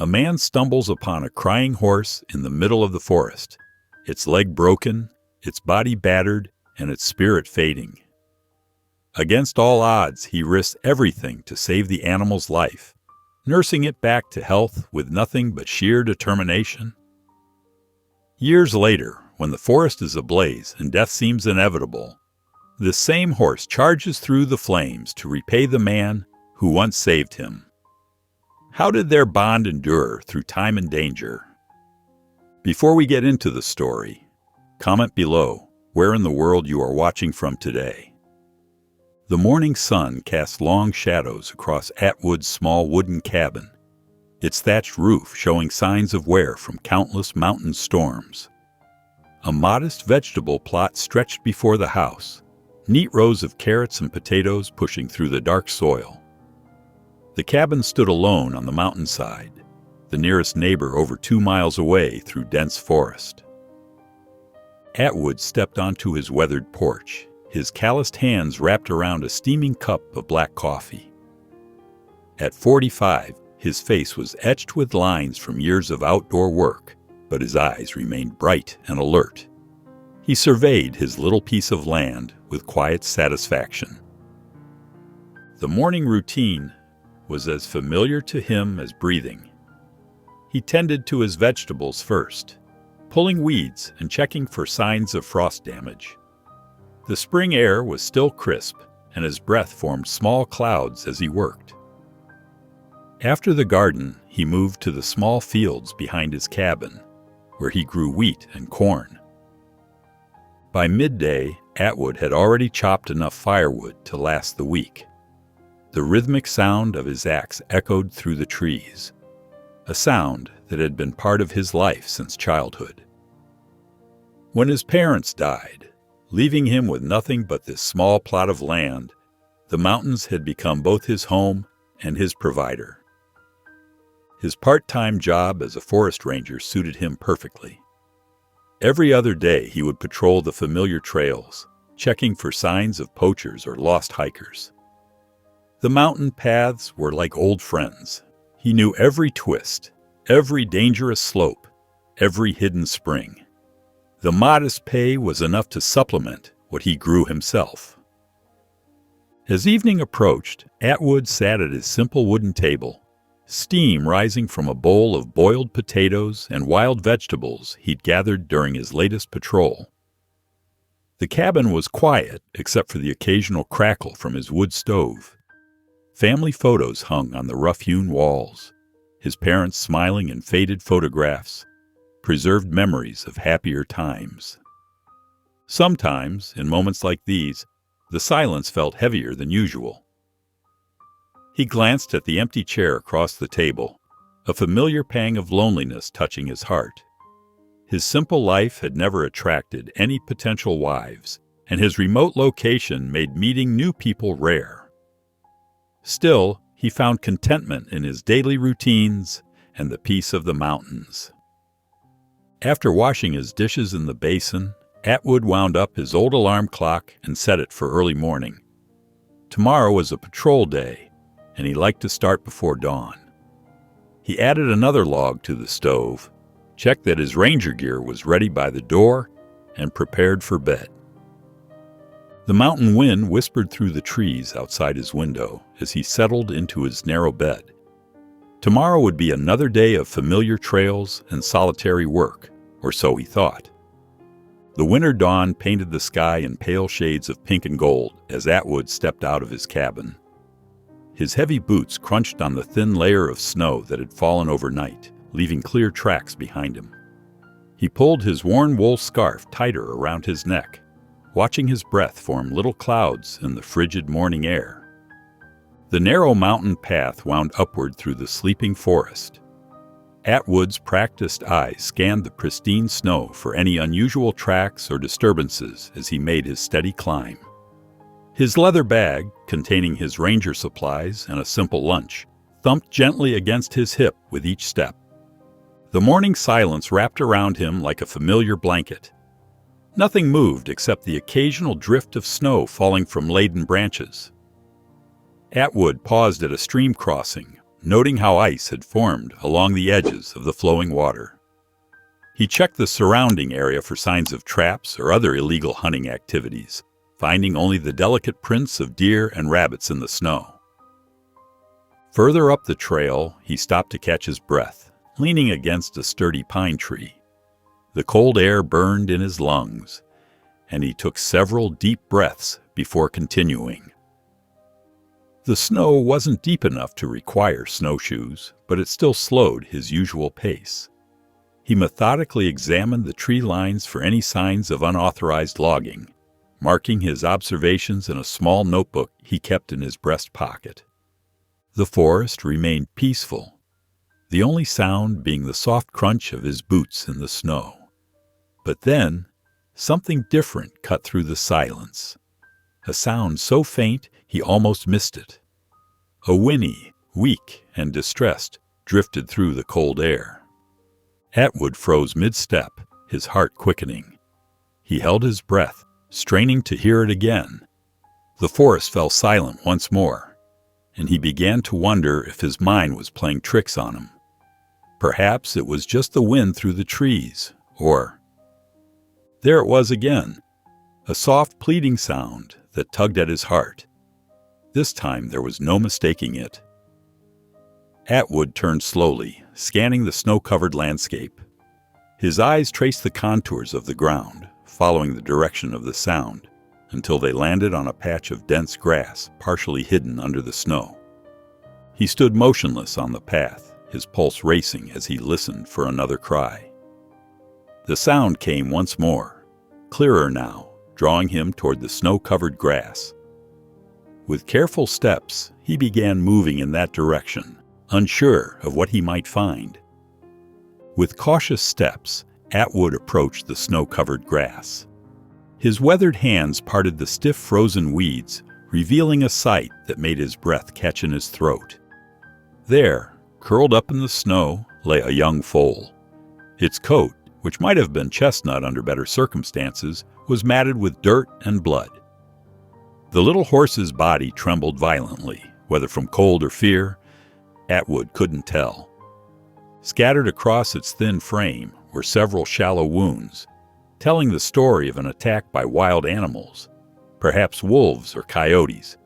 a man stumbles upon a crying horse in the middle of the forest, its leg broken, its body battered, and its spirit fading. Against all odds, he risks everything to save the animal's life, nursing it back to health with nothing but sheer determination. Years later, when the forest is ablaze and death seems inevitable, this same horse charges through the flames to repay the man who once saved him. How did their bond endure through time and danger? Before we get into the story, comment below where in the world you are watching from today. The morning sun casts long shadows across Atwood's small wooden cabin, its thatched roof showing signs of wear from countless mountain storms. A modest vegetable plot stretched before the house, neat rows of carrots and potatoes pushing through the dark soil. The cabin stood alone on the mountainside, the nearest neighbor over 2 miles away through dense forest. Atwood stepped onto his weathered porch, his calloused hands wrapped around a steaming cup of black coffee. At 45, his face was etched with lines from years of outdoor work, but his eyes remained bright and alert. He surveyed his little piece of land with quiet satisfaction. The morning routine was as familiar to him as breathing. He tended to his vegetables first, pulling weeds and checking for signs of frost damage. The spring air was still crisp, and his breath formed small clouds as he worked. After the garden, he moved to the small fields behind his cabin, where he grew wheat and corn. By midday, Atwood had already chopped enough firewood to last the week. The rhythmic sound of his axe echoed through the trees, a sound that had been part of his life since childhood. When his parents died, leaving him with nothing but this small plot of land, the mountains had become both his home and his provider. His part-time job as a forest ranger suited him perfectly. Every other day he would patrol the familiar trails, checking for signs of poachers or lost hikers. The mountain paths were like old friends. He knew every twist, every dangerous slope, every hidden spring. The modest pay was enough to supplement what he grew himself. As evening approached, Atwood sat at his simple wooden table, steam rising from a bowl of boiled potatoes and wild vegetables he'd gathered during his latest patrol. The cabin was quiet except for the occasional crackle from his wood stove. Family photos hung on the rough-hewn walls, his parents smiling in faded photographs, preserved memories of happier times. Sometimes, in moments like these, the silence felt heavier than usual. He glanced at the empty chair across the table, a familiar pang of loneliness touching his heart. His simple life had never attracted any potential wives, and his remote location made meeting new people rare. Still, he found contentment in his daily routines and the peace of the mountains. After washing his dishes in the basin, Atwood wound up his old alarm clock and set it for early morning. Tomorrow was a patrol day, and he liked to start before dawn. He added another log to the stove, checked that his ranger gear was ready by the door, and prepared for bed. The mountain wind whispered through the trees outside his window as he settled into his narrow bed. Tomorrow would be another day of familiar trails and solitary work, or so he thought. The winter dawn painted the sky in pale shades of pink and gold as Atwood stepped out of his cabin. His heavy boots crunched on the thin layer of snow that had fallen overnight, leaving clear tracks behind him. He pulled his worn wool scarf tighter around his neck, watching his breath form little clouds in the frigid morning air. The narrow mountain path wound upward through the sleeping forest. Atwood's practiced eyes scanned the pristine snow for any unusual tracks or disturbances as he made his steady climb. His leather bag, containing his ranger supplies and a simple lunch, thumped gently against his hip with each step. The morning silence wrapped around him like a familiar blanket. Nothing moved except the occasional drift of snow falling from laden branches. Atwood paused at a stream crossing, noting how ice had formed along the edges of the flowing water. He checked the surrounding area for signs of traps or other illegal hunting activities, finding only the delicate prints of deer and rabbits in the snow. Further up the trail, he stopped to catch his breath, leaning against a sturdy pine tree. The cold air burned in his lungs, and he took several deep breaths before continuing. The snow wasn't deep enough to require snowshoes, but it still slowed his usual pace. He methodically examined the tree lines for any signs of unauthorized logging, marking his observations in a small notebook he kept in his breast pocket. The forest remained peaceful, the only sound being the soft crunch of his boots in the snow. But then, something different cut through the silence. A sound so faint he almost missed it. A whinny, weak and distressed, drifted through the cold air. Atwood froze mid-step, his heart quickening. He held his breath, straining to hear it again. The forest fell silent once more, and he began to wonder if his mind was playing tricks on him. Perhaps it was just the wind through the trees, or... There it was again, a soft pleading sound that tugged at his heart. This time there was no mistaking it. Atwood turned slowly, scanning the snow-covered landscape. His eyes traced the contours of the ground, following the direction of the sound, until they landed on a patch of dense grass partially hidden under the snow. He stood motionless on the path, his pulse racing as he listened for another cry. The sound came once more, clearer now, drawing him toward the snow-covered grass. With careful steps, he began moving in that direction, unsure of what he might find. With cautious steps, Atwood approached the snow-covered grass. His weathered hands parted the stiff frozen weeds, revealing a sight that made his breath catch in his throat. There, curled up in the snow, lay a young foal. Its coat, which might have been chestnut under better circumstances, was matted with dirt and blood. The little horse's body trembled violently, whether from cold or fear, Atwood couldn't tell. Scattered across its thin frame were several shallow wounds, telling the story of an attack by wild animals, perhaps wolves or coyotes.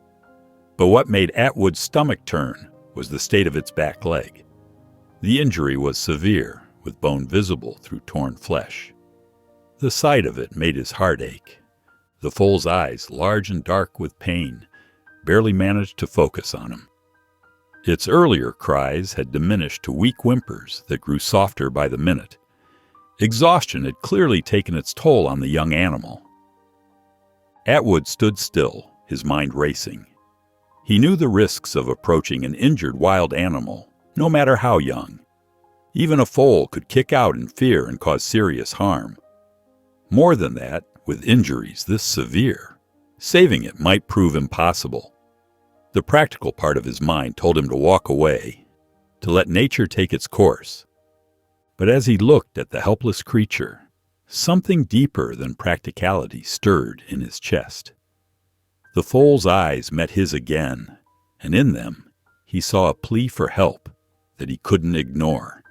But what made Atwood's stomach turn was the state of its back leg. The injury was severe, with bone visible through torn flesh. The sight of it made his heart ache. The foal's eyes, large and dark with pain, barely managed to focus on him. Its earlier cries had diminished to weak whimpers that grew softer by the minute. Exhaustion had clearly taken its toll on the young animal. Atwood stood still, his mind racing. He knew the risks of approaching an injured wild animal, no matter how young. Even a foal could kick out in fear and cause serious harm. More than that, with injuries this severe, saving it might prove impossible. The practical part of his mind told him to walk away, to let nature take its course. But as he looked at the helpless creature, something deeper than practicality stirred in his chest. The foal's eyes met his again, and in them he saw a plea for help that he couldn't ignore.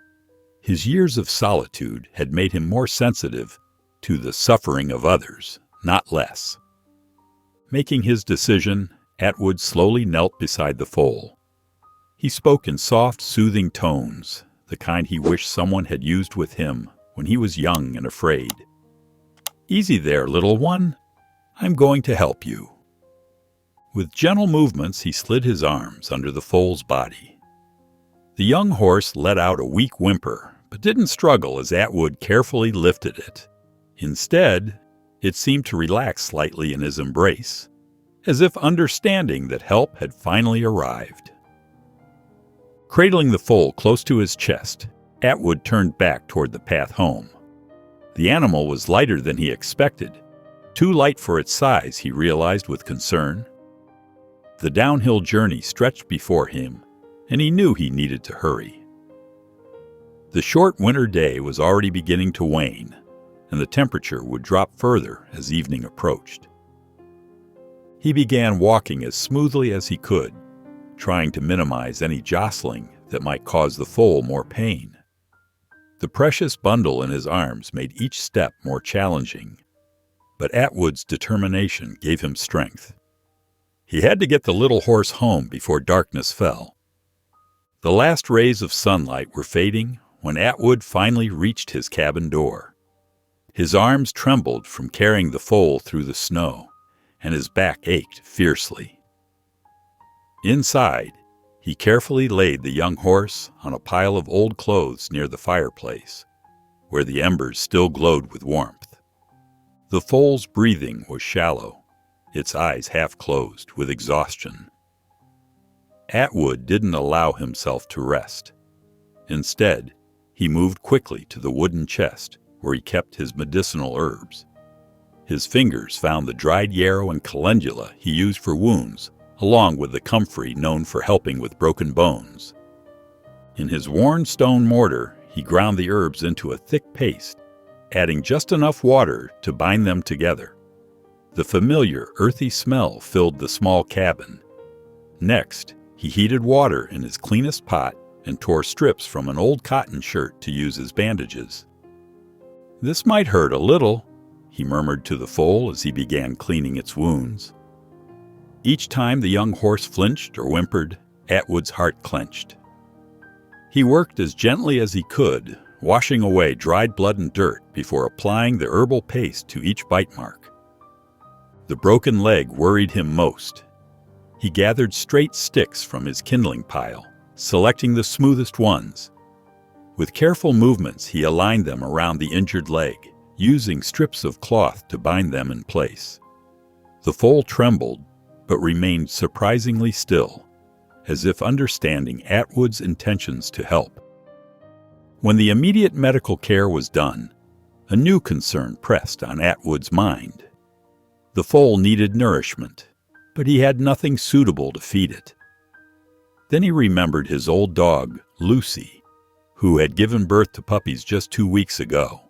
His years of solitude had made him more sensitive to the suffering of others, not less. Making his decision, Atwood slowly knelt beside the foal. He spoke in soft, soothing tones, the kind he wished someone had used with him when he was young and afraid. "Easy there, little one. I'm going to help you." With gentle movements, he slid his arms under the foal's body. The young horse let out a weak whimper, but didn't struggle as Atwood carefully lifted it. Instead, it seemed to relax slightly in his embrace, as if understanding that help had finally arrived. Cradling the foal close to his chest, Atwood turned back toward the path home. The animal was lighter than he expected, too light for its size, he realized with concern. The downhill journey stretched before him, and he knew he needed to hurry. The short winter day was already beginning to wane, and the temperature would drop further as evening approached. He began walking as smoothly as he could, trying to minimize any jostling that might cause the foal more pain. The precious bundle in his arms made each step more challenging, but Atwood's determination gave him strength. He had to get the little horse home before darkness fell. The last rays of sunlight were fading when Atwood finally reached his cabin door. His arms trembled from carrying the foal through the snow, and his back ached fiercely. Inside, he carefully laid the young horse on a pile of old clothes near the fireplace, where the embers still glowed with warmth. The foal's breathing was shallow, its eyes half closed with exhaustion. Atwood didn't allow himself to rest. Instead, he moved quickly to the wooden chest where he kept his medicinal herbs. His fingers found the dried yarrow and calendula he used for wounds, along with the comfrey known for helping with broken bones. In his worn stone mortar, he ground the herbs into a thick paste, adding just enough water to bind them together. The familiar earthy smell filled the small cabin. Next, he heated water in his cleanest pot and tore strips from an old cotton shirt to use as bandages. "This might hurt a little," he murmured to the foal as he began cleaning its wounds. Each time the young horse flinched or whimpered, Atwood's heart clenched. He worked as gently as he could, washing away dried blood and dirt before applying the herbal paste to each bite mark. The broken leg worried him most. He gathered straight sticks from his kindling pile, selecting the smoothest ones. With careful movements, he aligned them around the injured leg, using strips of cloth to bind them in place. The foal trembled, but remained surprisingly still, as if understanding Atwood's intentions to help. When the immediate medical care was done, a new concern pressed on Atwood's mind. The foal needed nourishment, but he had nothing suitable to feed it. Then he remembered his old dog, Lucy, who had given birth to puppies just 2 weeks ago.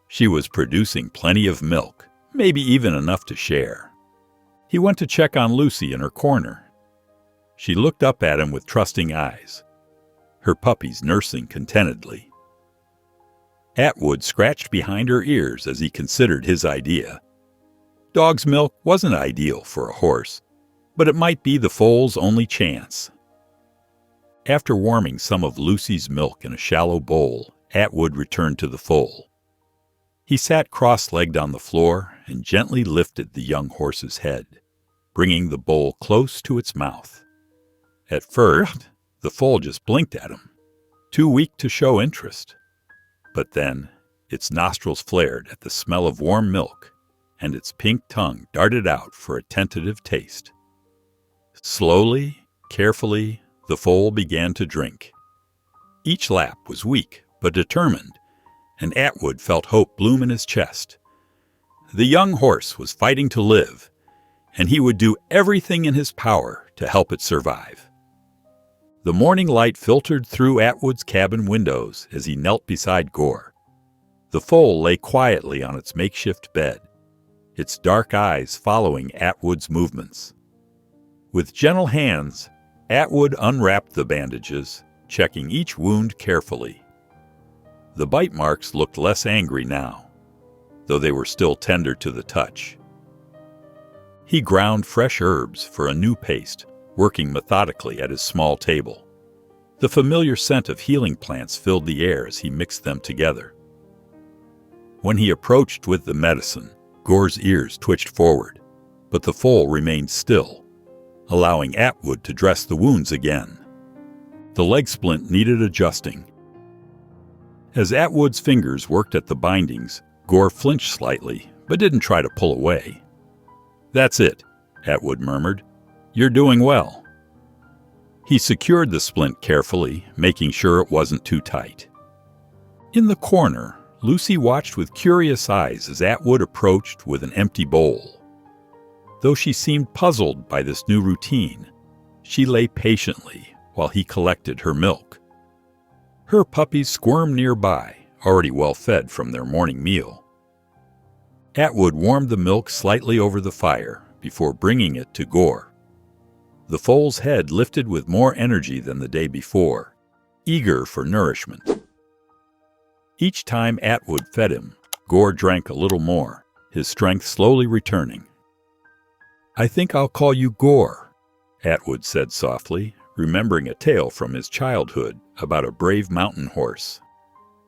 She was producing plenty of milk, maybe even enough to share. He went to check on Lucy in her corner. She looked up at him with trusting eyes, her puppies nursing contentedly. Atwood scratched behind her ears as he considered his idea. Dog's milk wasn't ideal for a horse, but it might be the foal's only chance. After warming some of Lucy's milk in a shallow bowl, Atwood returned to the foal. He sat cross-legged on the floor and gently lifted the young horse's head, bringing the bowl close to its mouth. At first, the foal just blinked at him, too weak to show interest. But then, its nostrils flared at the smell of warm milk, and its pink tongue darted out for a tentative taste. Slowly, carefully, the foal began to drink. Each lap was weak but determined, and Atwood felt hope bloom in his chest. The young horse was fighting to live, and he would do everything in his power to help it survive. The morning light filtered through Atwood's cabin windows as he knelt beside Gore. The foal lay quietly on its makeshift bed, its dark eyes following Atwood's movements. With gentle hands, Atwood unwrapped the bandages, checking each wound carefully. The bite marks looked less angry now, though they were still tender to the touch. He ground fresh herbs for a new paste, working methodically at his small table. The familiar scent of healing plants filled the air as he mixed them together. When he approached with the medicine, Gore's ears twitched forward, but the foal remained still, allowing Atwood to dress the wounds again. The leg splint needed adjusting. As Atwood's fingers worked at the bindings, Gore flinched slightly, but didn't try to pull away. "That's it," Atwood murmured. "You're doing well." He secured the splint carefully, making sure it wasn't too tight. In the corner, Lucy watched with curious eyes as Atwood approached with an empty bowl. Though she seemed puzzled by this new routine, she lay patiently while he collected her milk. Her puppies squirmed nearby, already well fed from their morning meal. Atwood warmed the milk slightly over the fire before bringing it to Gore. The foal's head lifted with more energy than the day before, eager for nourishment. Each time Atwood fed him, Gore drank a little more, his strength slowly returning. "I think I'll call you Gore," Atwood said softly, remembering a tale from his childhood about a brave mountain horse.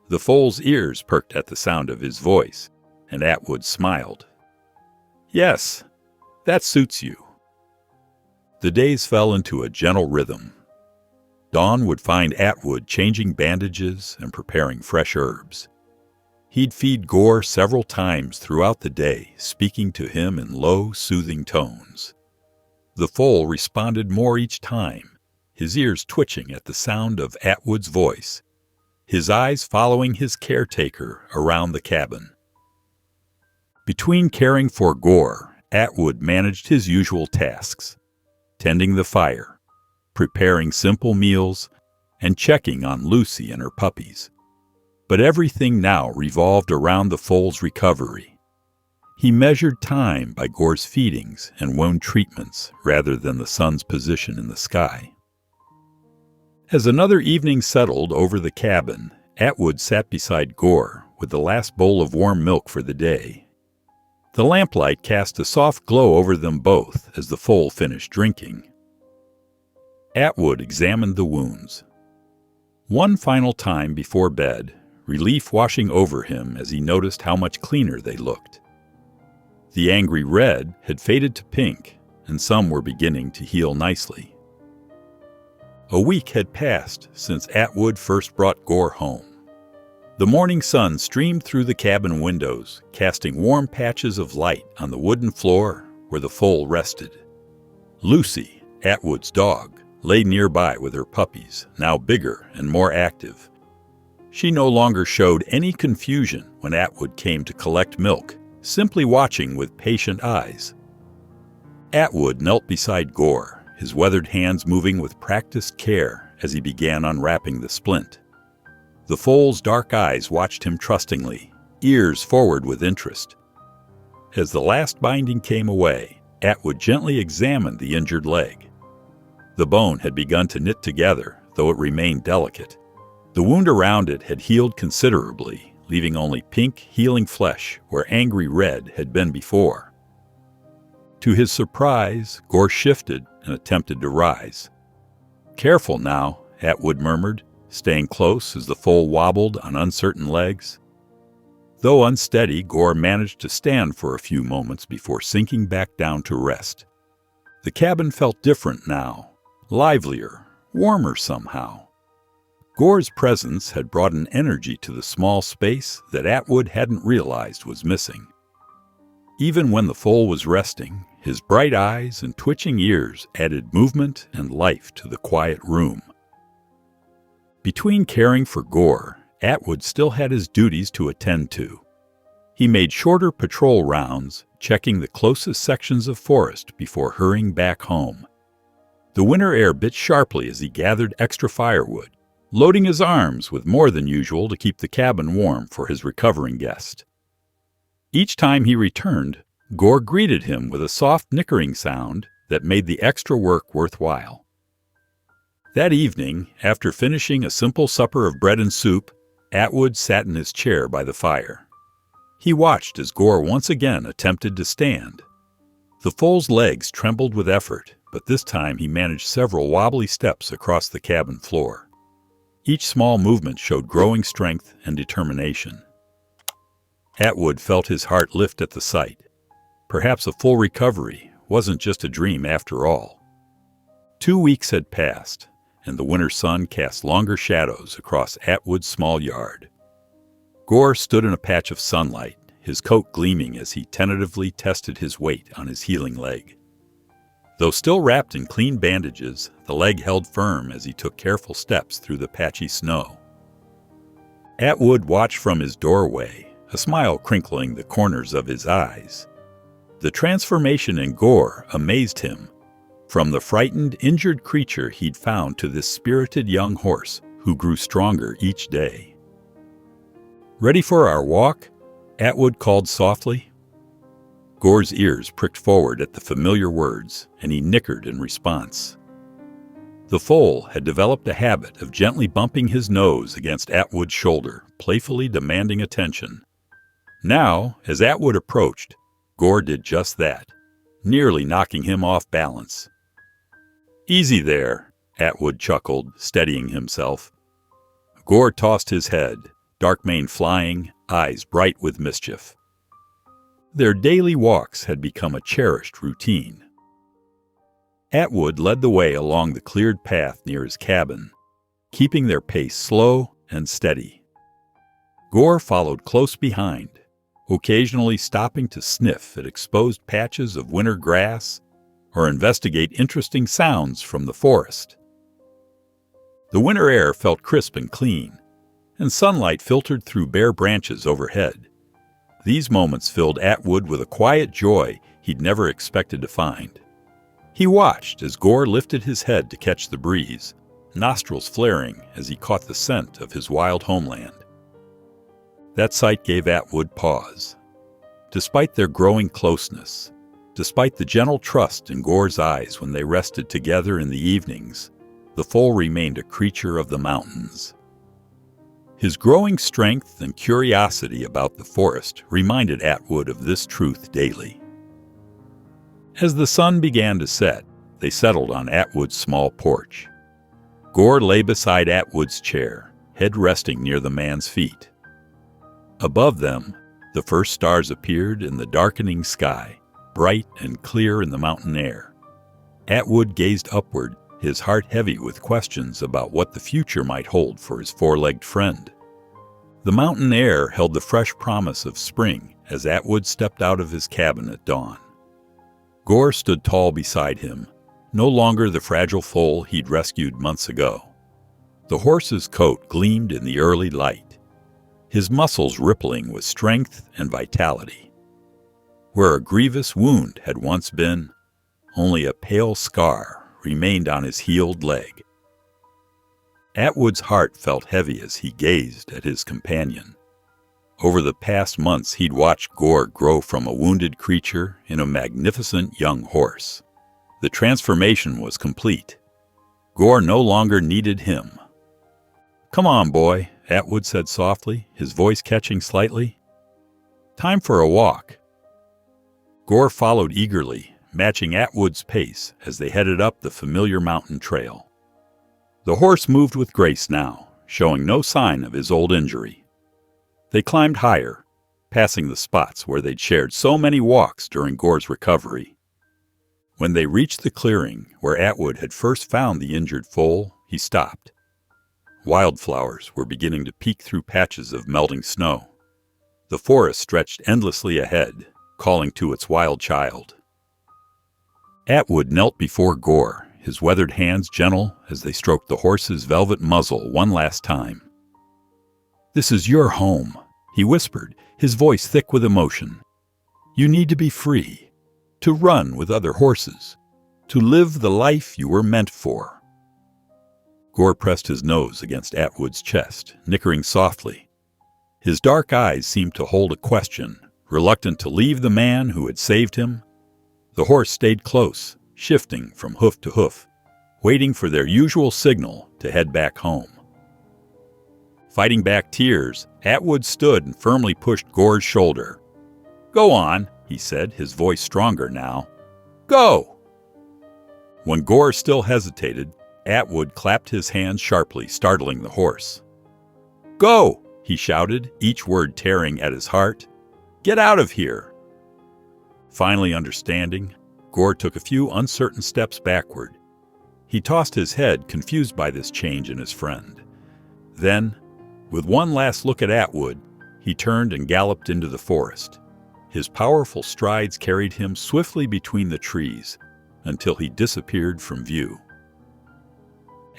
The foal's ears perked at the sound of his voice, and Atwood smiled. "Yes, that suits you." The days fell into a gentle rhythm. Dawn would find Atwood changing bandages and preparing fresh herbs. He'd feed Gore several times throughout the day, speaking to him in low, soothing tones. The foal responded more each time, his ears twitching at the sound of Atwood's voice, his eyes following his caretaker around the cabin. Between caring for Gore, Atwood managed his usual tasks, tending the fire, preparing simple meals, and checking on Lucy and her puppies. But everything now revolved around the foal's recovery. He measured time by Gore's feedings and wound treatments rather than the sun's position in the sky. As another evening settled over the cabin, Atwood sat beside Gore with the last bowl of warm milk for the day. The lamplight cast a soft glow over them both as the foal finished drinking. Atwood examined the wounds. One final time before bed, relief washing over him as he noticed how much cleaner they looked. The angry red had faded to pink, and some were beginning to heal nicely. A week had passed since Atwood first brought Gore home. The morning sun streamed through the cabin windows, casting warm patches of light on the wooden floor where the foal rested. Lucy, Atwood's dog, lay nearby with her puppies, now bigger and more active. She no longer showed any confusion when Atwood came to collect milk, simply watching with patient eyes. Atwood knelt beside Gore, his weathered hands moving with practiced care as he began unwrapping the splint. The foal's dark eyes watched him trustingly, ears forward with interest. As the last binding came away, Atwood gently examined the injured leg. The bone had begun to knit together, though it remained delicate. The wound around it had healed considerably, leaving only pink, healing flesh where angry red had been before. To his surprise, Gore shifted and attempted to rise. "Careful now," Atwood murmured, staying close as the foal wobbled on uncertain legs. Though unsteady, Gore managed to stand for a few moments before sinking back down to rest. The cabin felt different now, livelier, warmer somehow. Gore's presence had brought an energy to the small space that Atwood hadn't realized was missing. Even when the foal was resting, his bright eyes and twitching ears added movement and life to the quiet room. Between caring for Gore, Atwood still had his duties to attend to. He made shorter patrol rounds, checking the closest sections of forest before hurrying back home. The winter air bit sharply as he gathered extra firewood, loading his arms with more than usual to keep the cabin warm for his recovering guest. Each time he returned, Gore greeted him with a soft nickering sound that made the extra work worthwhile. That evening, after finishing a simple supper of bread and soup, Atwood sat in his chair by the fire. He watched as Gore once again attempted to stand. The foal's legs trembled with effort, but this time he managed several wobbly steps across the cabin floor. Each small movement showed growing strength and determination. Atwood felt his heart lift at the sight. Perhaps a full recovery wasn't just a dream after all. 2 weeks had passed, and the winter sun cast longer shadows across Atwood's small yard. Gore stood in a patch of sunlight, his coat gleaming as he tentatively tested his weight on his healing leg. Though still wrapped in clean bandages, the leg held firm as he took careful steps through the patchy snow. Atwood watched from his doorway, a smile crinkling the corners of his eyes. The transformation in Gore amazed him, from the frightened, injured creature he'd found to this spirited young horse who grew stronger each day. "Ready for our walk?" Atwood called softly. Gore's ears pricked forward at the familiar words, and he nickered in response. The foal had developed a habit of gently bumping his nose against Atwood's shoulder, playfully demanding attention. Now, as Atwood approached, Gore did just that, nearly knocking him off balance. "Easy there," Atwood chuckled, steadying himself. Gore tossed his head, dark mane flying, eyes bright with mischief. Their daily walks had become a cherished routine. Atwood led the way along the cleared path near his cabin, keeping their pace slow and steady. Gore followed close behind, occasionally stopping to sniff at exposed patches of winter grass or investigate interesting sounds from the forest. The winter air felt crisp and clean, and sunlight filtered through bare branches overhead. These moments filled Atwood with a quiet joy he'd never expected to find. He watched as Gore lifted his head to catch the breeze, nostrils flaring as he caught the scent of his wild homeland. That sight gave Atwood pause. Despite their growing closeness, despite the gentle trust in Gore's eyes when they rested together in the evenings, the foal remained a creature of the mountains. His growing strength and curiosity about the forest reminded Atwood of this truth daily. As the sun began to set, they settled on Atwood's small porch. Gore lay beside Atwood's chair, head resting near the man's feet. Above them, the first stars appeared in the darkening sky, bright and clear in the mountain air. Atwood gazed upward, his heart heavy with questions about what the future might hold for his four-legged friend. The mountain air held the fresh promise of spring as Atwood stepped out of his cabin at dawn. Gore stood tall beside him, no longer the fragile foal he'd rescued months ago. The horse's coat gleamed in the early light, his muscles rippling with strength and vitality. Where a grievous wound had once been, only a pale scar remained on his healed leg. Atwood's heart felt heavy as he gazed at his companion. Over the past months, he'd watched Gore grow from a wounded creature into a magnificent young horse. The transformation was complete. Gore no longer needed him. "Come on, boy," Atwood said softly, his voice catching slightly. "Time for a walk." Gore followed eagerly, matching Atwood's pace as they headed up the familiar mountain trail. The horse moved with grace now, showing no sign of his old injury. They climbed higher, passing the spots where they'd shared so many walks during Gore's recovery. When they reached the clearing where Atwood had first found the injured foal, he stopped. Wildflowers were beginning to peek through patches of melting snow. The forest stretched endlessly ahead, calling to its wild child. Atwood knelt before Gore, his weathered hands gentle as they stroked the horse's velvet muzzle one last time. "This is your home," he whispered, his voice thick with emotion. "You need to be free, to run with other horses, to live the life you were meant for." Gore pressed his nose against Atwood's chest, nickering softly. His dark eyes seemed to hold a question, reluctant to leave the man who had saved him. The horse stayed close, shifting from hoof to hoof, waiting for their usual signal to head back home. Fighting back tears, Atwood stood and firmly pushed Gore's shoulder. "Go on," he said, his voice stronger now. "Go!" When Gore still hesitated, Atwood clapped his hands sharply, startling the horse. "Go!" he shouted, each word tearing at his heart. "Get out of here!" Finally understanding, Gore took a few uncertain steps backward. He tossed his head, confused by this change in his friend. Then, with one last look at Atwood, he turned and galloped into the forest. His powerful strides carried him swiftly between the trees until he disappeared from view.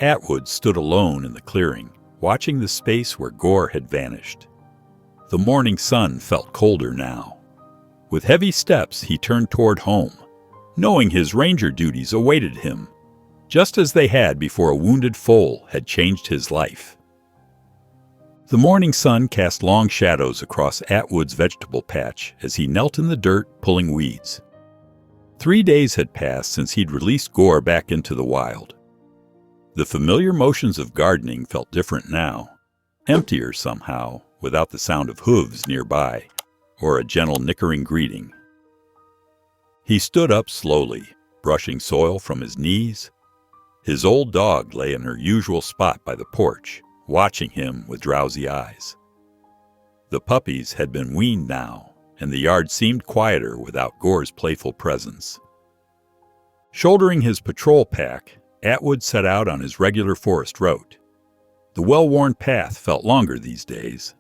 Atwood stood alone in the clearing, watching the space where Gore had vanished. The morning sun felt colder now. With heavy steps, he turned toward home, knowing his ranger duties awaited him, just as they had before a wounded foal had changed his life. The morning sun cast long shadows across Atwood's vegetable patch as he knelt in the dirt pulling weeds. 3 days had passed since he'd released Gore back into the wild. The familiar motions of gardening felt different now, emptier somehow, without the sound of hooves nearby, or a gentle nickering greeting. He stood up slowly, brushing soil from his knees. His old dog lay in her usual spot by the porch, watching him with drowsy eyes. The puppies had been weaned now, and the yard seemed quieter without Gore's playful presence. Shouldering his patrol pack, Atwood set out on his regular forest route. The well-worn path felt longer these days.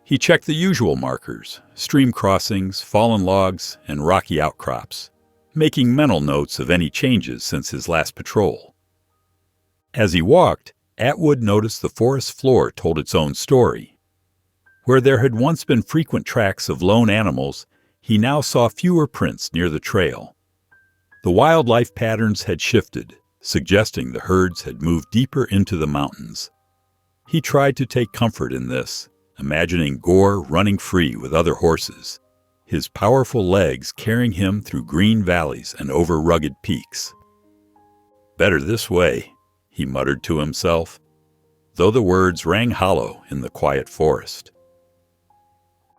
He checked the usual markers, stream crossings, fallen logs, and rocky outcrops, making mental notes of any changes since his last patrol. As he walked, Atwood noticed the forest floor told its own story. Where there had once been frequent tracks of lone animals, he now saw fewer prints near the trail. The wildlife patterns had shifted, suggesting the herds had moved deeper into the mountains. He tried to take comfort in this, imagining Gore running free with other horses, his powerful legs carrying him through green valleys and over rugged peaks. "Better this way," he muttered to himself, though the words rang hollow in the quiet forest.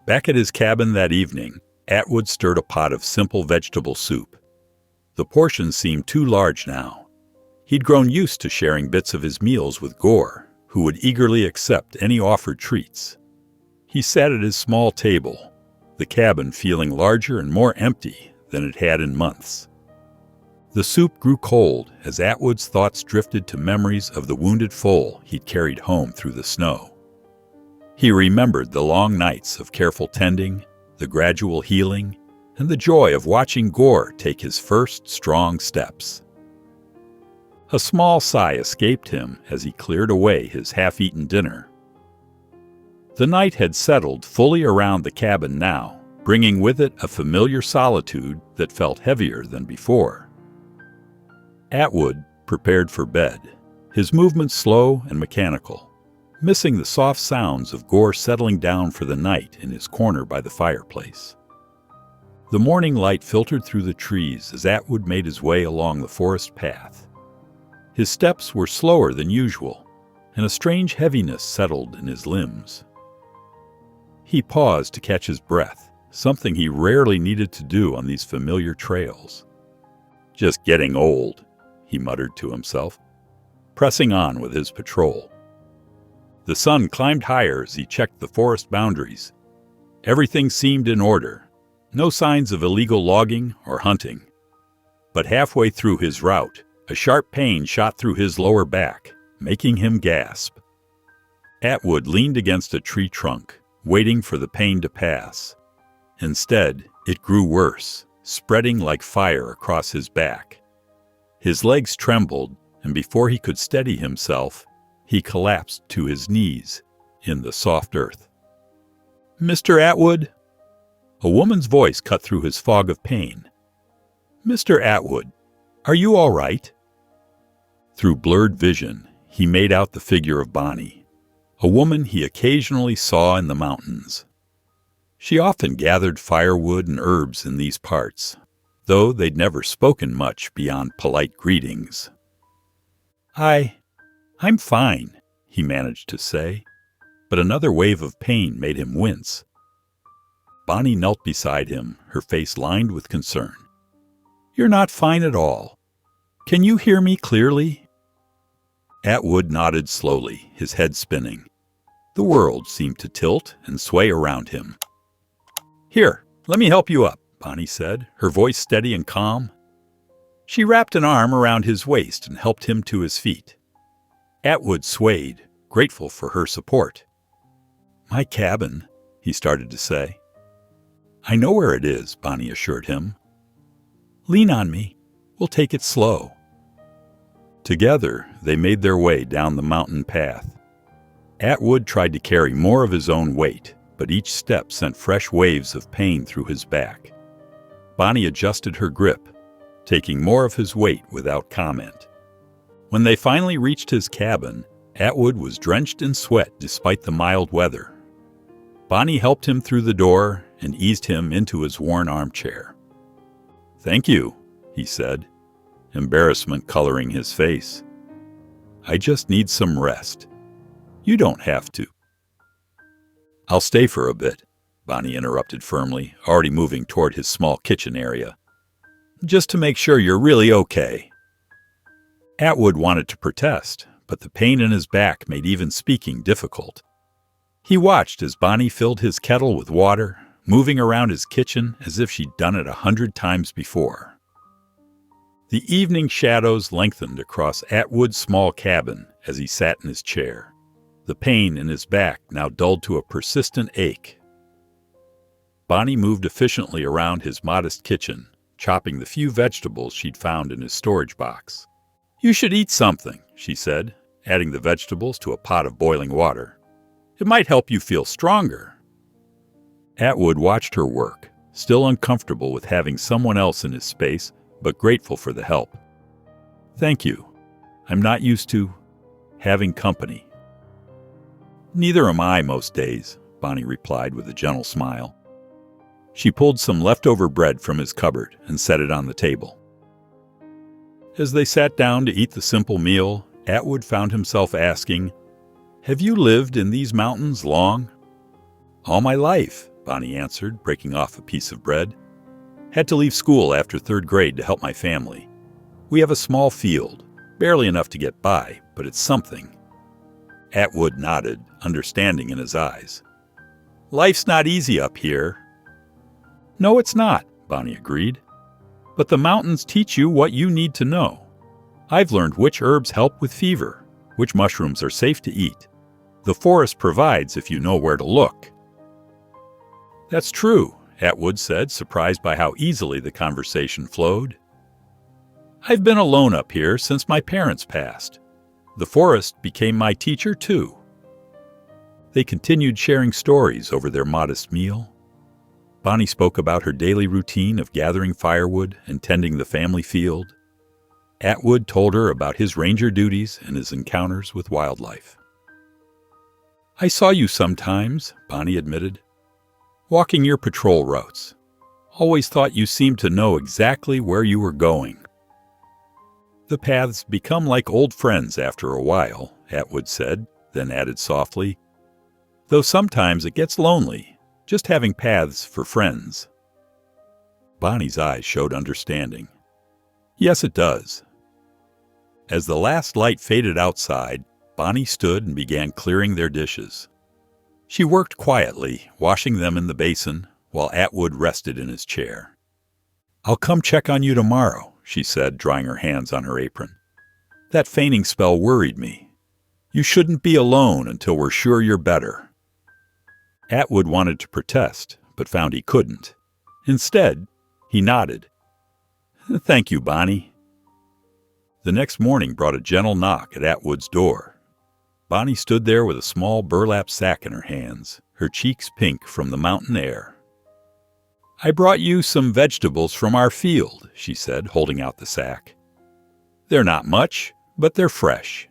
Back at his cabin that evening, Atwood stirred a pot of simple vegetable soup. The portions seemed too large now. He'd grown used to sharing bits of his meals with Gore, who would eagerly accept any offered treats. He sat at his small table, the cabin feeling larger and more empty than it had in months. The soup grew cold as Atwood's thoughts drifted to memories of the wounded foal he'd carried home through the snow. He remembered the long nights of careful tending, the gradual healing, and the joy of watching Gore take his first strong steps. A small sigh escaped him as he cleared away his half-eaten dinner. The night had settled fully around the cabin now, bringing with it a familiar solitude that felt heavier than before. Atwood prepared for bed, his movements slow and mechanical, missing the soft sounds of Gore settling down for the night in his corner by the fireplace. The morning light filtered through the trees as Atwood made his way along the forest path. His steps were slower than usual, and a strange heaviness settled in his limbs. He paused to catch his breath, something he rarely needed to do on these familiar trails. "Just getting old," he muttered to himself, pressing on with his patrol. The sun climbed higher as he checked the forest boundaries. Everything seemed in order, no signs of illegal logging or hunting. But halfway through his route, a sharp pain shot through his lower back, making him gasp. Atwood leaned against a tree trunk, waiting for the pain to pass. Instead, it grew worse, spreading like fire across his back. His legs trembled, and before he could steady himself, he collapsed to his knees in the soft earth. "Mr. Atwood?" A woman's voice cut through his fog of pain. "Mr. Atwood, are you all right?" Through blurred vision, he made out the figure of Bonnie, a woman he occasionally saw in the mountains. She often gathered firewood and herbs in these parts, though they'd never spoken much beyond polite greetings. I'm fine," he managed to say, but another wave of pain made him wince. Bonnie knelt beside him, her face lined with concern. "You're not fine at all. Can you hear me clearly?" Atwood nodded slowly, his head spinning. The world seemed to tilt and sway around him. "Here, let me help you up," Bonnie said, her voice steady and calm. She wrapped an arm around his waist and helped him to his feet. Atwood swayed, grateful for her support. "My cabin," he started to say. "I know where it is," Bonnie assured him. "Lean on me. We'll take it slow." Together, they made their way down the mountain path. Atwood tried to carry more of his own weight, but each step sent fresh waves of pain through his back. Bonnie adjusted her grip, taking more of his weight without comment. When they finally reached his cabin, Atwood was drenched in sweat despite the mild weather. Bonnie helped him through the door and eased him into his worn armchair. "Thank you," he said, embarrassment coloring his face. I just need some rest. You don't have to." "I'll stay for a bit," Bonnie interrupted firmly, already moving toward his small kitchen area. "Just to make sure you're really okay." Atwood wanted to protest, but the pain in his back made even speaking difficult. He watched as Bonnie filled his kettle with water, moving around his kitchen as if she'd done it 100 times before. The evening shadows lengthened across Atwood's small cabin as he sat in his chair, the pain in his back now dulled to a persistent ache. Bonnie moved efficiently around his modest kitchen, chopping the few vegetables she'd found in his storage box. "You should eat something," she said, adding the vegetables to a pot of boiling water. "It might help you feel stronger." Atwood watched her work, still uncomfortable with having someone else in his space, but grateful for the help. "Thank you. I'm not used to having company." "Neither am I most days," Bonnie replied with a gentle smile. She pulled some leftover bread from his cupboard and set it on the table. As they sat down to eat the simple meal, Atwood found himself asking, "Have you lived in these mountains long?" "All my life," Bonnie answered, breaking off a piece of bread. "Had to leave school after 3rd grade to help my family. We have a small field, barely enough to get by, but it's something." Atwood nodded, understanding in his eyes. "Life's not easy up here." "No, it's not," Bonnie agreed. "But the mountains teach you what you need to know. I've learned which herbs help with fever, which mushrooms are safe to eat. The forest provides if you know where to look." "That's true," Atwood said, surprised by how easily the conversation flowed. "I've been alone up here since my parents passed. The forest became my teacher, too." They continued sharing stories over their modest meal. Bonnie spoke about her daily routine of gathering firewood and tending the family field. Atwood told her about his ranger duties and his encounters with wildlife. "I saw you sometimes," Bonnie admitted, "walking your patrol routes. Always thought you seemed to know exactly where you were going." "The paths become like old friends after a while," Atwood said, then added softly, "though sometimes it gets lonely, just having paths for friends." Bonnie's eyes showed understanding. "Yes, it does." As the last light faded outside, Bonnie stood and began clearing their dishes. She worked quietly, washing them in the basin, while Atwood rested in his chair. "I'll come check on you tomorrow," she said, drying her hands on her apron. "That fainting spell worried me. You shouldn't be alone until we're sure you're better." Atwood wanted to protest, but found he couldn't. Instead, he nodded. "Thank you, Bonnie." The next morning brought a gentle knock at Atwood's door. Bonnie stood there with a small burlap sack in her hands, her cheeks pink from the mountain air. "I brought you some vegetables from our field," she said, holding out the sack. "They're not much, but they're fresh."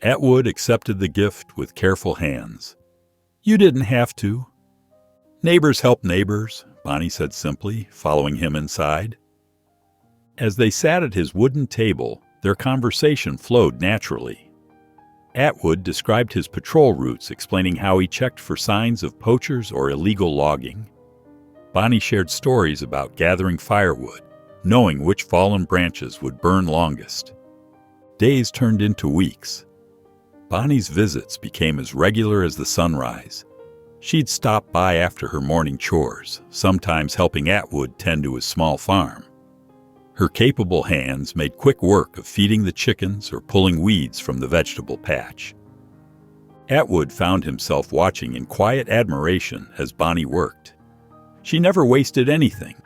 Atwood accepted the gift with careful hands. "You didn't have to." "Neighbors help neighbors," Bonnie said simply, following him inside. As they sat at his wooden table, their conversation flowed naturally. Atwood described his patrol routes, explaining how he checked for signs of poachers or illegal logging. Bonnie shared stories about gathering firewood, knowing which fallen branches would burn longest. Days turned into weeks. Bonnie's visits became as regular as the sunrise. She'd stop by after her morning chores, sometimes helping Atwood tend to his small farm. Her capable hands made quick work of feeding the chickens or pulling weeds from the vegetable patch. Atwood found himself watching in quiet admiration as Bonnie worked. She never wasted anything.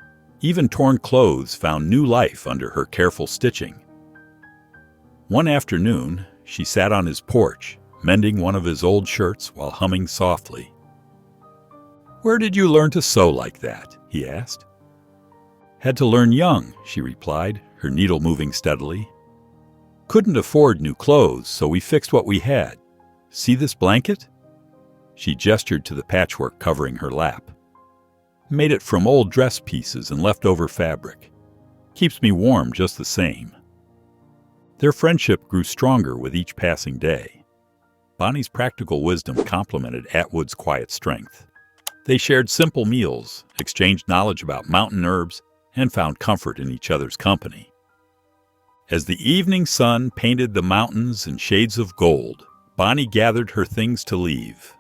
Even torn clothes found new life under her careful stitching. One afternoon, she sat on his porch, mending one of his old shirts while humming softly. "Where did you learn to sew like that?" he asked. "Had to learn young," she replied, her needle moving steadily. "Couldn't afford new clothes, so we fixed what we had. See this blanket?" She gestured to the patchwork covering her lap. "Made it from old dress pieces and leftover fabric. Keeps me warm just the same." Their friendship grew stronger with each passing day. Bonnie's practical wisdom complemented Atwood's quiet strength. They shared simple meals, exchanged knowledge about mountain herbs, and found comfort in each other's company. As the evening sun painted the mountains in shades of gold, Bonnie gathered her things to leave.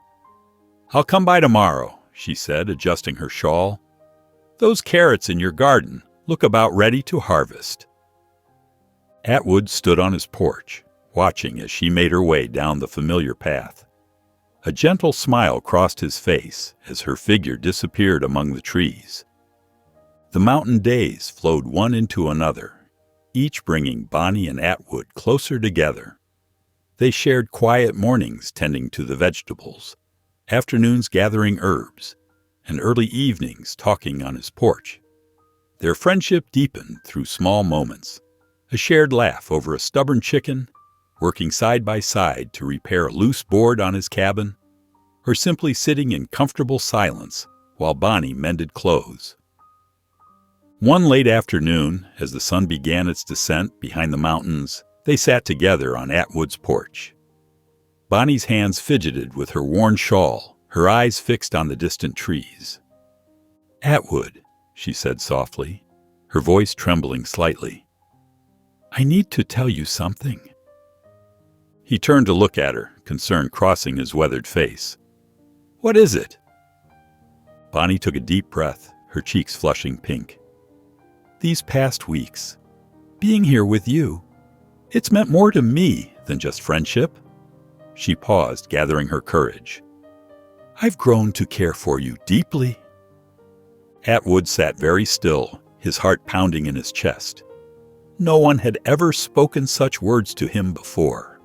"I'll come by tomorrow," she said, adjusting her shawl. "Those carrots in your garden look about ready to harvest." Atwood stood on his porch, watching as she made her way down the familiar path. A gentle smile crossed his face as her figure disappeared among the trees. The mountain days flowed one into another, each bringing Bonnie and Atwood closer together. They shared quiet mornings tending to the vegetables, afternoons gathering herbs, and early evenings talking on his porch. Their friendship deepened through small moments, a shared laugh over a stubborn chicken, working side by side to repair a loose board on his cabin, or simply sitting in comfortable silence while Bonnie mended clothes. One late afternoon, as the sun began its descent behind the mountains, they sat together on Atwood's porch. Bonnie's hands fidgeted with her worn shawl, her eyes fixed on the distant trees. "Atwood," she said softly, her voice trembling slightly, "I need to tell you something." He turned to look at her, concern crossing his weathered face. "What is it?" Bonnie took a deep breath, her cheeks flushing pink. "These past weeks, being here with you, it's meant more to me than just friendship." She paused, gathering her courage. "I've grown to care for you deeply." Atwood sat very still, his heart pounding in his chest. No one had ever spoken such words to him before.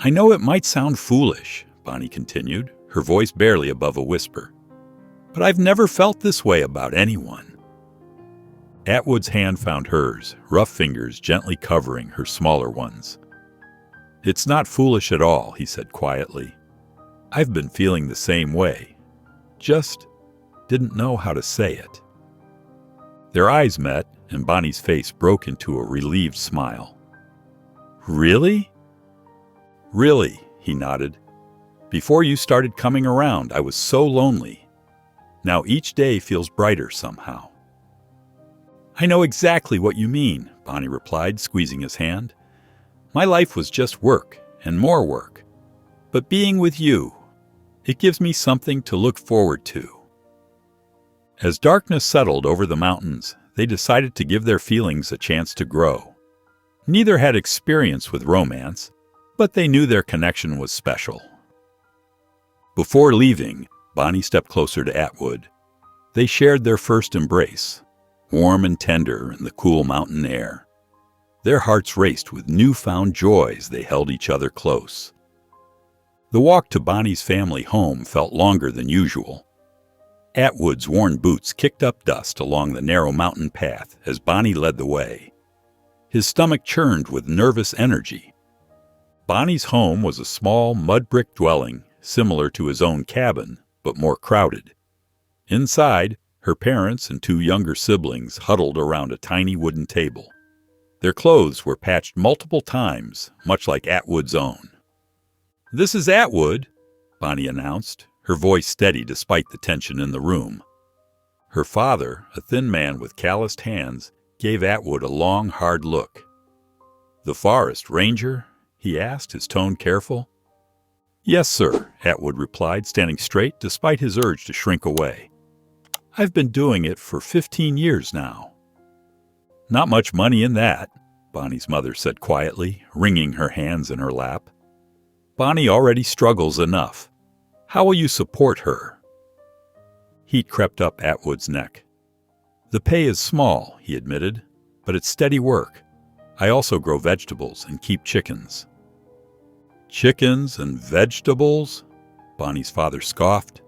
"I know it might sound foolish," Bonnie continued, her voice barely above a whisper, "but I've never felt this way about anyone." Atwood's hand found hers, rough fingers gently covering her smaller ones. "It's not foolish at all," he said quietly. "I've been feeling the same way. Just didn't know how to say it." Their eyes met, and Bonnie's face broke into a relieved smile. "Really?" "Really," he nodded. "Before you started coming around, I was so lonely. Now each day feels brighter somehow." "I know exactly what you mean," Bonnie replied, squeezing his hand. "My life was just work and more work. But being with you, it gives me something to look forward to." As darkness settled over the mountains, they decided to give their feelings a chance to grow. Neither had experience with romance, but they knew their connection was special. Before leaving, Bonnie stepped closer to Atwood. They shared their first embrace, warm and tender in the cool mountain air. Their hearts raced with newfound joy as they held each other close. The walk to Bonnie's family home felt longer than usual. Atwood's worn boots kicked up dust along the narrow mountain path as Bonnie led the way. His stomach churned with nervous energy. Bonnie's home was a small mud-brick dwelling, similar to his own cabin, but more crowded. Inside, her parents and two younger siblings huddled around a tiny wooden table. Their clothes were patched multiple times, much like Atwood's own. "This is Atwood," Bonnie announced, her voice steady despite the tension in the room. Her father, a thin man with calloused hands, gave Atwood a long, hard look. "The forest ranger?" he asked, his tone careful. "Yes, sir," Atwood replied, standing straight despite his urge to shrink away. "I've been doing it for 15 years now." "Not much money in that," Bonnie's mother said quietly, wringing her hands in her lap. "Bonnie already struggles enough. How will you support her?" Heat crept up Atwood's neck. "The pay is small," he admitted, "but it's steady work. I also grow vegetables and keep chickens." "Chickens and vegetables?" Bonnie's father scoffed.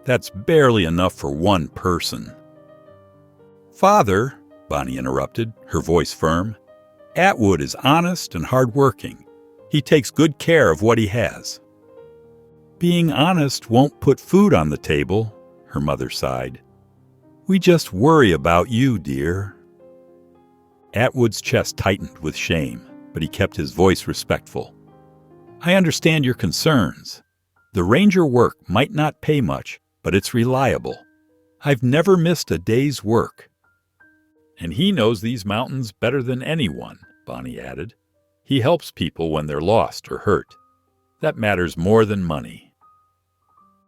"That's barely enough for one person." "Father," Bonnie interrupted, her voice firm, "Atwood is honest and hardworking. He takes good care of what he has." "Being honest won't put food on the table," her mother sighed. "We just worry about you, dear." Atwood's chest tightened with shame, but he kept his voice respectful. "I understand your concerns. The ranger work might not pay much, but it's reliable. I've never missed a day's work." "And he knows these mountains better than anyone," Bonnie added. "He helps people when they're lost or hurt. That matters more than money."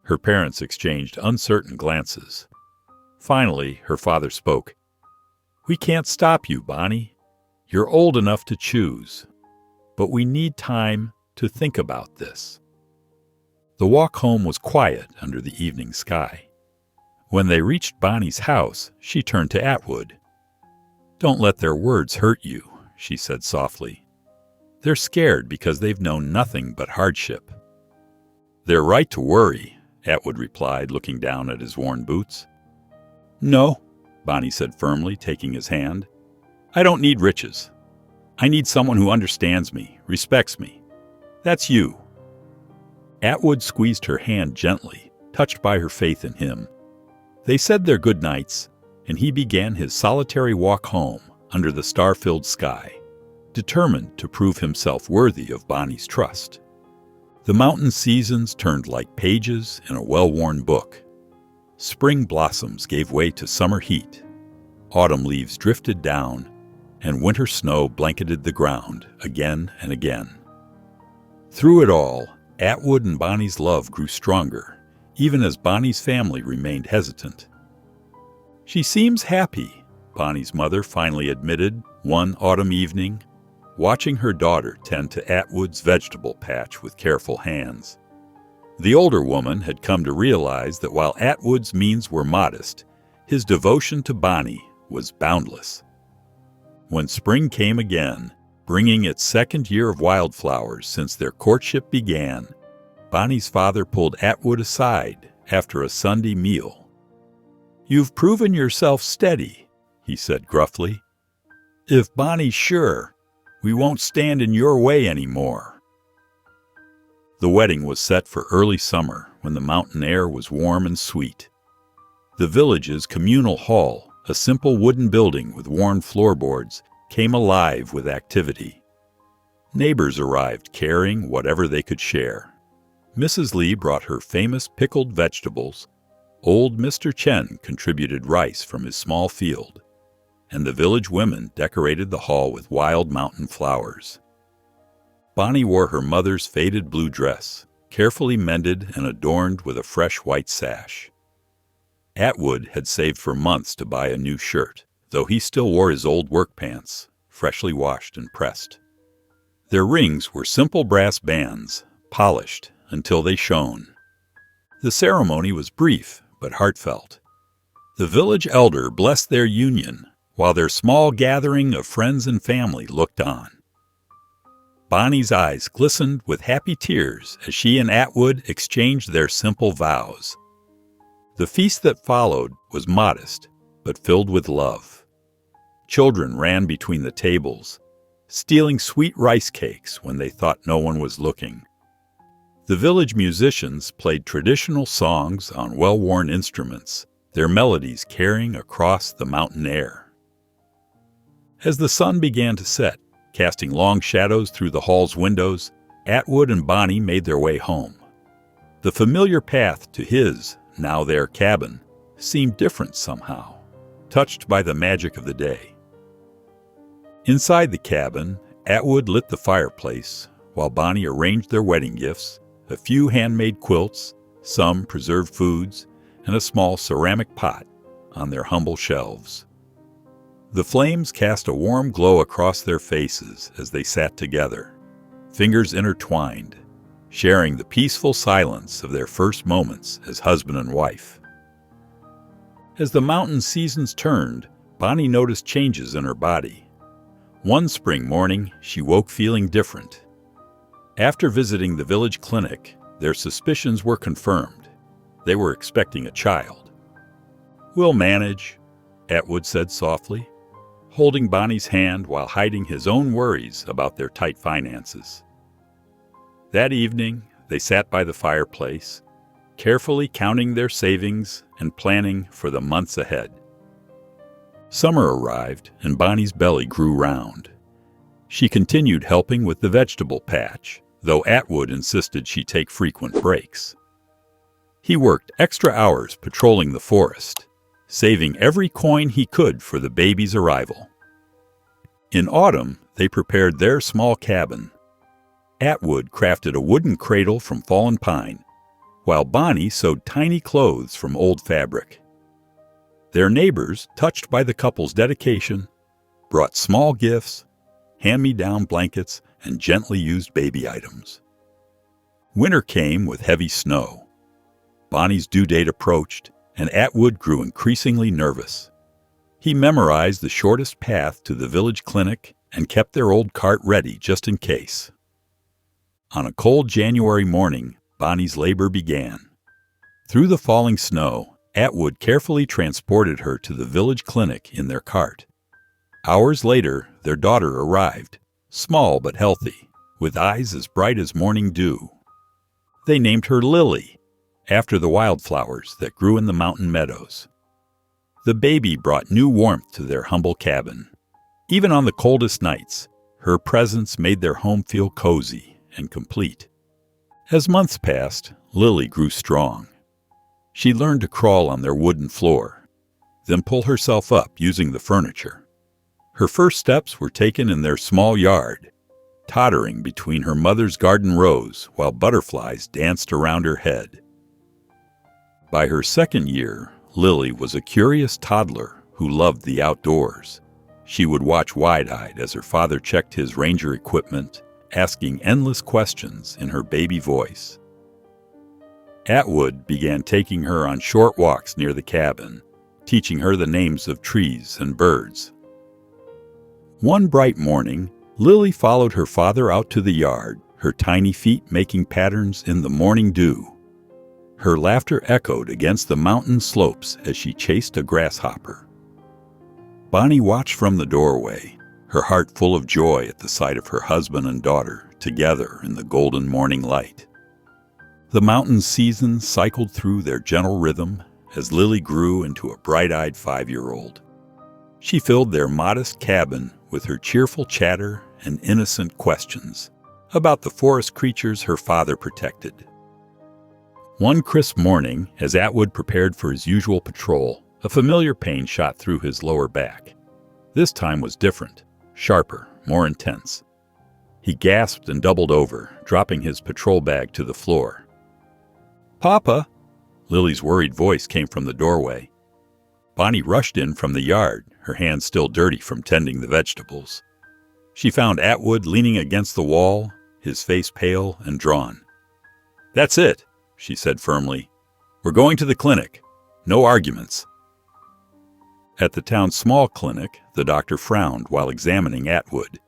Her parents exchanged uncertain glances. Finally, her father spoke. "We can't stop you, Bonnie. You're old enough to choose. But we need time to think about this." The walk home was quiet under the evening sky. When they reached Bonnie's house, she turned to Atwood. "Don't let their words hurt you," she said softly. "They're scared because they've known nothing but hardship." "They're right to worry," Atwood replied, looking down at his worn boots. "No," Bonnie said firmly, taking his hand. "I don't need riches. I need someone who understands me, respects me. That's you." Atwood squeezed her hand gently, touched by her faith in him. They said their good nights, and he began his solitary walk home under the star-filled sky, determined to prove himself worthy of Bonnie's trust. The mountain seasons turned like pages in a well-worn book. Spring blossoms gave way to summer heat. Autumn leaves drifted down, and winter snow blanketed the ground again and again. Through it all, Atwood and Bonnie's love grew stronger, even as Bonnie's family remained hesitant. "She seems happy," Bonnie's mother finally admitted one autumn evening, watching her daughter tend to Atwood's vegetable patch with careful hands. The older woman had come to realize that while Atwood's means were modest, his devotion to Bonnie was boundless. When spring came again, bringing its second year of wildflowers since their courtship began, Bonnie's father pulled Atwood aside after a Sunday meal. "You've proven yourself steady," he said gruffly. "If Bonnie's sure, we won't stand in your way anymore." The wedding was set for early summer when the mountain air was warm and sweet. The village's communal hall, a simple wooden building with worn floorboards, came alive with activity. Neighbors arrived carrying whatever they could share. Mrs. Lee brought her famous pickled vegetables. Old Mr. Chen contributed rice from his small field, and the village women decorated the hall with wild mountain flowers. Bonnie wore her mother's faded blue dress, carefully mended and adorned with a fresh white sash. Atwood had saved for months to buy a new shirt, though he still wore his old work pants, freshly washed and pressed. Their rings were simple brass bands, polished until they shone. The ceremony was brief but heartfelt. The village elder blessed their union, while their small gathering of friends and family looked on. Bonnie's eyes glistened with happy tears as she and Atwood exchanged their simple vows. The feast that followed was modest, but filled with love. Children ran between the tables, stealing sweet rice cakes when they thought no one was looking. The village musicians played traditional songs on well-worn instruments, their melodies carrying across the mountain air. As the sun began to set, casting long shadows through the hall's windows, Atwood and Bonnie made their way home. The familiar path to his, now their cabin, seemed different somehow, touched by the magic of the day. Inside the cabin, Atwood lit the fireplace, while Bonnie arranged their wedding gifts, a few handmade quilts, some preserved foods, and a small ceramic pot on their humble shelves. The flames cast a warm glow across their faces as they sat together, fingers intertwined, sharing the peaceful silence of their first moments as husband and wife. As the mountain seasons turned, Bonnie noticed changes in her body. One spring morning, she woke feeling different. After visiting the village clinic, their suspicions were confirmed. They were expecting a child. "We'll manage," Atwood said softly, holding Bonnie's hand while hiding his own worries about their tight finances. That evening, they sat by the fireplace, carefully counting their savings and planning for the months ahead. Summer arrived, and Bonnie's belly grew round. She continued helping with the vegetable patch, though Atwood insisted she take frequent breaks. He worked extra hours patrolling the forest, saving every coin he could for the baby's arrival. In autumn, they prepared their small cabin. Atwood crafted a wooden cradle from fallen pine, while Bonnie sewed tiny clothes from old fabric. Their neighbors, touched by the couple's dedication, brought small gifts, hand-me-down blankets, and gently used baby items. Winter came with heavy snow. Bonnie's due date approached, and Atwood grew increasingly nervous. He memorized the shortest path to the village clinic and kept their old cart ready just in case. On a cold January morning, Bonnie's labor began. Through the falling snow, Atwood carefully transported her to the village clinic in their cart. Hours later, their daughter arrived, small but healthy, with eyes as bright as morning dew. They named her Lily, after the wildflowers that grew in the mountain meadows. The baby brought new warmth to their humble cabin. Even on the coldest nights, her presence made their home feel cozy and complete. As months passed, Lily grew strong. She learned to crawl on their wooden floor, then pull herself up using the furniture. Her first steps were taken in their small yard, tottering between her mother's garden rows while butterflies danced around her head. By her second year, Lily was a curious toddler who loved the outdoors. She would watch wide-eyed as her father checked his ranger equipment, asking endless questions in her baby voice. Atwood began taking her on short walks near the cabin, teaching her the names of trees and birds. One bright morning, Lily followed her father out to the yard, her tiny feet making patterns in the morning dew. Her laughter echoed against the mountain slopes as she chased a grasshopper. Bonnie watched from the doorway, her heart full of joy at the sight of her husband and daughter together in the golden morning light. The mountain seasons cycled through their gentle rhythm as Lily grew into a bright-eyed 5-year-old. She filled their modest cabin with her cheerful chatter and innocent questions about the forest creatures her father protected. One crisp morning, as Atwood prepared for his usual patrol, a familiar pain shot through his lower back. This time was different, sharper, more intense. He gasped and doubled over, dropping his patrol bag to the floor. "Papa!" Lily's worried voice came from the doorway. Bonnie rushed in from the yard, her hands still dirty from tending the vegetables. She found Atwood leaning against the wall, his face pale and drawn. "That's it," she said firmly. "We're going to the clinic. No arguments." At the town's small clinic, the doctor frowned while examining Atwood.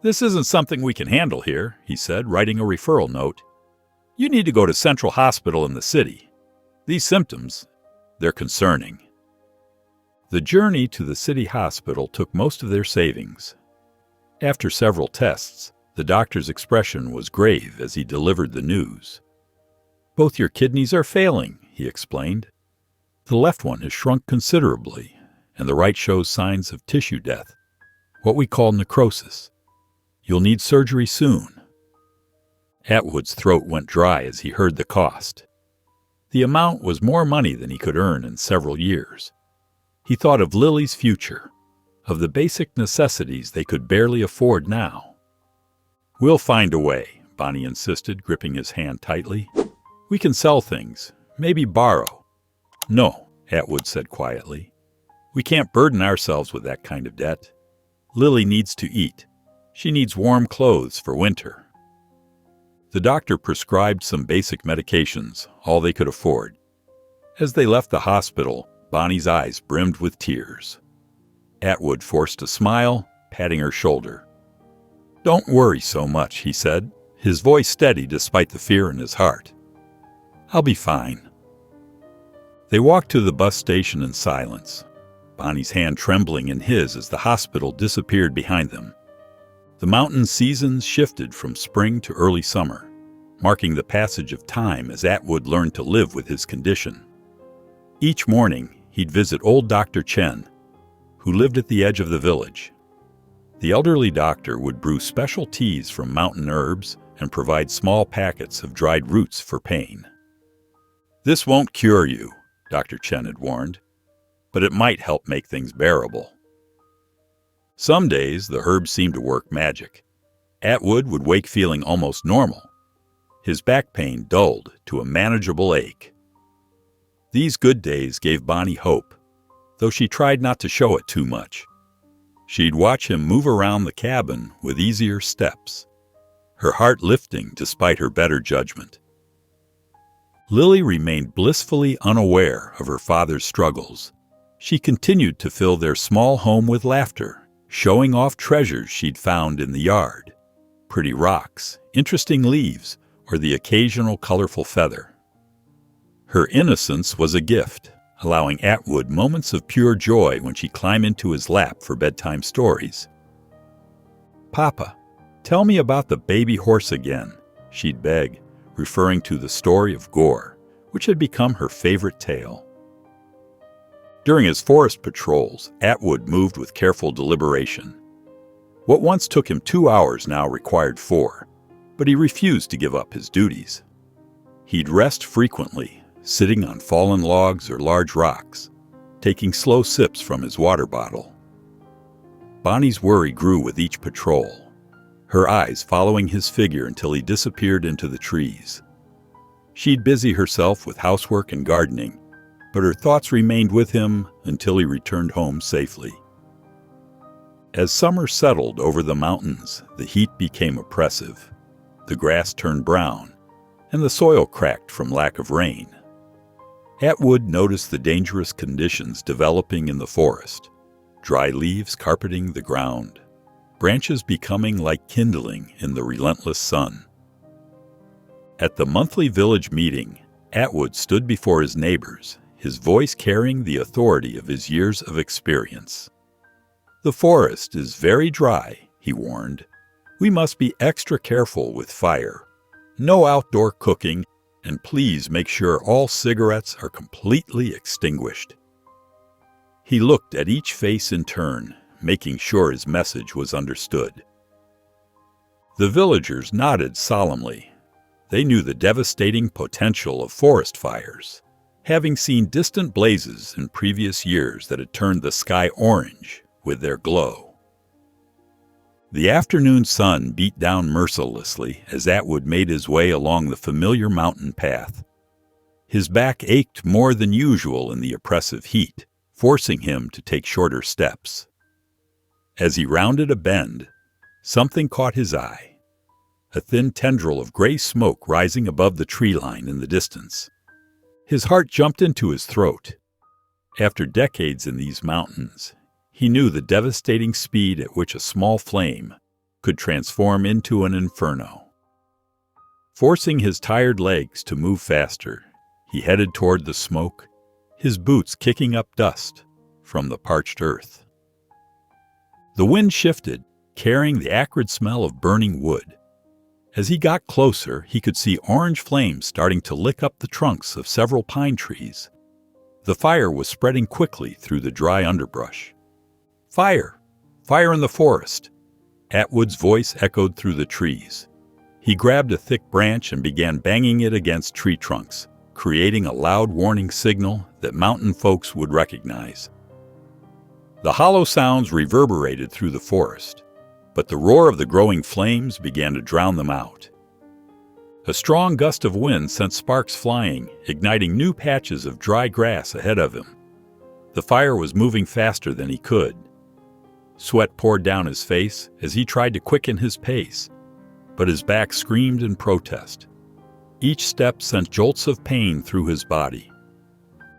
"This isn't something we can handle here," he said, writing a referral note. "You need to go to Central Hospital in the city. These symptoms, they're concerning." The journey to the city hospital took most of their savings. After several tests, the doctor's expression was grave as he delivered the news. "Both your kidneys are failing," he explained. "The left one has shrunk considerably, and the right shows signs of tissue death, what we call necrosis. You'll need surgery soon." Atwood's throat went dry as he heard the cost. The amount was more money than he could earn in several years. He thought of Lily's future, of the basic necessities they could barely afford now. "We'll find a way," Bonnie insisted, gripping his hand tightly. "We can sell things, maybe borrow." "No," Atwood said quietly. "We can't burden ourselves with that kind of debt. Lily needs to eat. She needs warm clothes for winter." The doctor prescribed some basic medications, all they could afford. As they left the hospital, Bonnie's eyes brimmed with tears. Atwood forced a smile, patting her shoulder. "Don't worry so much," he said, his voice steady despite the fear in his heart. "I'll be fine." They walked to the bus station in silence, Bonnie's hand trembling in his as the hospital disappeared behind them. The mountain seasons shifted from spring to early summer, marking the passage of time as Atwood learned to live with his condition. Each morning, he'd visit old Dr. Chen, who lived at the edge of the village. The elderly doctor would brew special teas from mountain herbs and provide small packets of dried roots for pain. "This won't cure you," Dr. Chen had warned, "but it might help make things bearable." Some days, the herbs seemed to work magic. Atwood would wake feeling almost normal. His back pain dulled to a manageable ache. These good days gave Bonnie hope, though she tried not to show it too much. She'd watch him move around the cabin with easier steps, her heart lifting despite her better judgment. Lily remained blissfully unaware of her father's struggles. She continued to fill their small home with laughter, showing off treasures she'd found in the yard: pretty rocks, interesting leaves, or the occasional colorful feather. Her innocence was a gift, allowing Atwood moments of pure joy when she climbed into his lap for bedtime stories. "Papa, tell me about the baby horse again," she'd beg, referring to the story of Gore, which had become her favorite tale. During his forest patrols, Atwood moved with careful deliberation. What once took him 2 hours now required 4, but he refused to give up his duties. He'd rest frequently, sitting on fallen logs or large rocks, taking slow sips from his water bottle. Bonnie's worry grew with each patrol, her eyes following his figure until he disappeared into the trees. She'd busy herself with housework and gardening, but her thoughts remained with him until he returned home safely. As summer settled over the mountains, the heat became oppressive. The grass turned brown, and the soil cracked from lack of rain. Atwood noticed the dangerous conditions developing in the forest: dry leaves carpeting the ground, branches becoming like kindling in the relentless sun. At the monthly village meeting, Atwood stood before his neighbors, his voice carrying the authority of his years of experience. "The forest is very dry," he warned. "We must be extra careful with fire. No outdoor cooking, and please make sure all cigarettes are completely extinguished." He looked at each face in turn, making sure his message was understood. The villagers nodded solemnly. They knew the devastating potential of forest fires, having seen distant blazes in previous years that had turned the sky orange with their glow. The afternoon sun beat down mercilessly as Atwood made his way along the familiar mountain path. His back ached more than usual in the oppressive heat, forcing him to take shorter steps. As he rounded a bend, something caught his eye: a thin tendril of gray smoke rising above the tree line in the distance. His heart jumped into his throat. After decades in these mountains, he knew the devastating speed at which a small flame could transform into an inferno. Forcing his tired legs to move faster, he headed toward the smoke, his boots kicking up dust from the parched earth. The wind shifted, carrying the acrid smell of burning wood. As he got closer, he could see orange flames starting to lick up the trunks of several pine trees. The fire was spreading quickly through the dry underbrush. "Fire! Fire in the forest!" Atwood's voice echoed through the trees. He grabbed a thick branch and began banging it against tree trunks, creating a loud warning signal that mountain folks would recognize. The hollow sounds reverberated through the forest, but the roar of the growing flames began to drown them out. A strong gust of wind sent sparks flying, igniting new patches of dry grass ahead of him. The fire was moving faster than he could. Sweat poured down his face as he tried to quicken his pace, but his back screamed in protest. Each step sent jolts of pain through his body.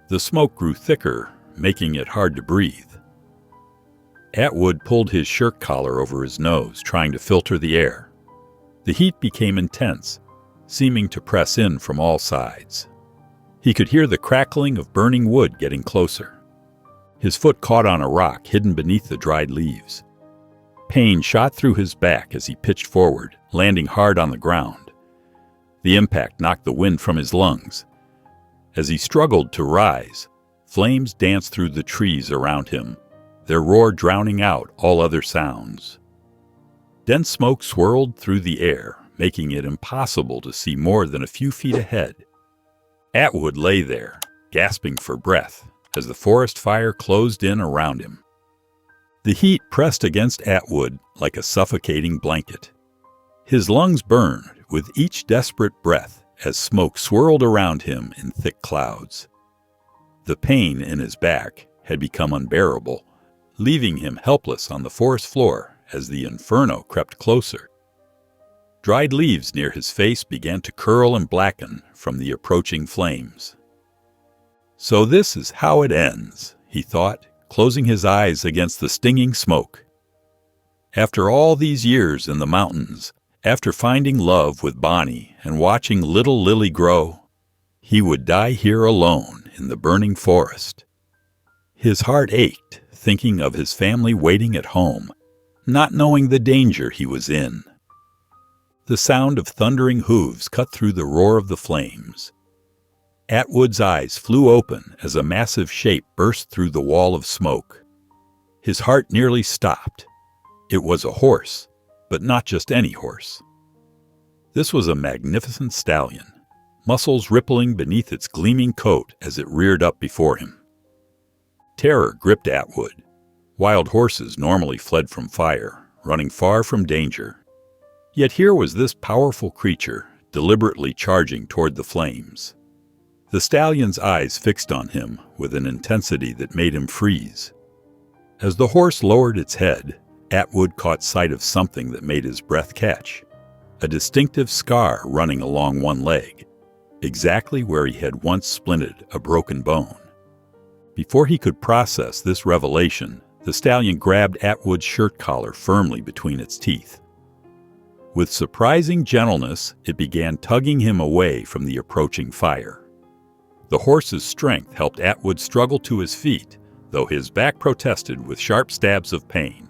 The smoke grew thicker, making it hard to breathe. Atwood pulled his shirt collar over his nose, trying to filter the air. The heat became intense, seeming to press in from all sides. He could hear the crackling of burning wood getting closer. His foot caught on a rock hidden beneath the dried leaves. Pain shot through his back as he pitched forward, landing hard on the ground. The impact knocked the wind from his lungs. As he struggled to rise, flames danced through the trees around him, their roar drowning out all other sounds. Dense smoke swirled through the air, making it impossible to see more than a few feet ahead. Atwood lay there, gasping for breath, as the forest fire closed in around him. The heat pressed against Atwood like a suffocating blanket. His lungs burned with each desperate breath as smoke swirled around him in thick clouds. The pain in his back had become unbearable, leaving him helpless on the forest floor as the inferno crept closer. Dried leaves near his face began to curl and blacken from the approaching flames. So this is how it ends, he thought, closing his eyes against the stinging smoke. After all these years in the mountains, after finding love with Bonnie and watching little Lily grow, he would die here alone in the burning forest. His heart ached, thinking of his family waiting at home, not knowing the danger he was in. The sound of thundering hooves cut through the roar of the flames. Atwood's eyes flew open as a massive shape burst through the wall of smoke. His heart nearly stopped. It was a horse, but not just any horse. This was a magnificent stallion, muscles rippling beneath its gleaming coat as it reared up before him. Terror gripped Atwood. Wild horses normally fled from fire, running far from danger. Yet here was this powerful creature, deliberately charging toward the flames. The stallion's eyes fixed on him with an intensity that made him freeze. As the horse lowered its head, Atwood caught sight of something that made his breath catch. A distinctive scar running along one leg, exactly where he had once splinted a broken bone. Before he could process this revelation, the stallion grabbed Atwood's shirt collar firmly between its teeth. With surprising gentleness, it began tugging him away from the approaching fire. The horse's strength helped Atwood struggle to his feet, though his back protested with sharp stabs of pain.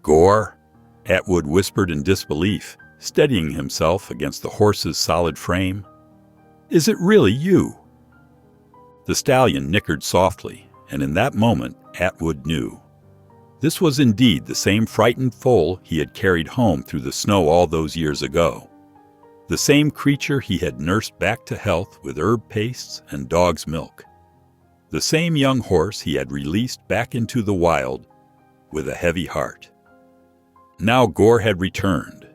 "Gore," Atwood whispered in disbelief, steadying himself against the horse's solid frame. "Is it really you?" The stallion nickered softly, and in that moment, Atwood knew. This was indeed the same frightened foal he had carried home through the snow all those years ago. The same creature he had nursed back to health with herb pastes and dog's milk. The same young horse he had released back into the wild with a heavy heart. Now Gore had returned,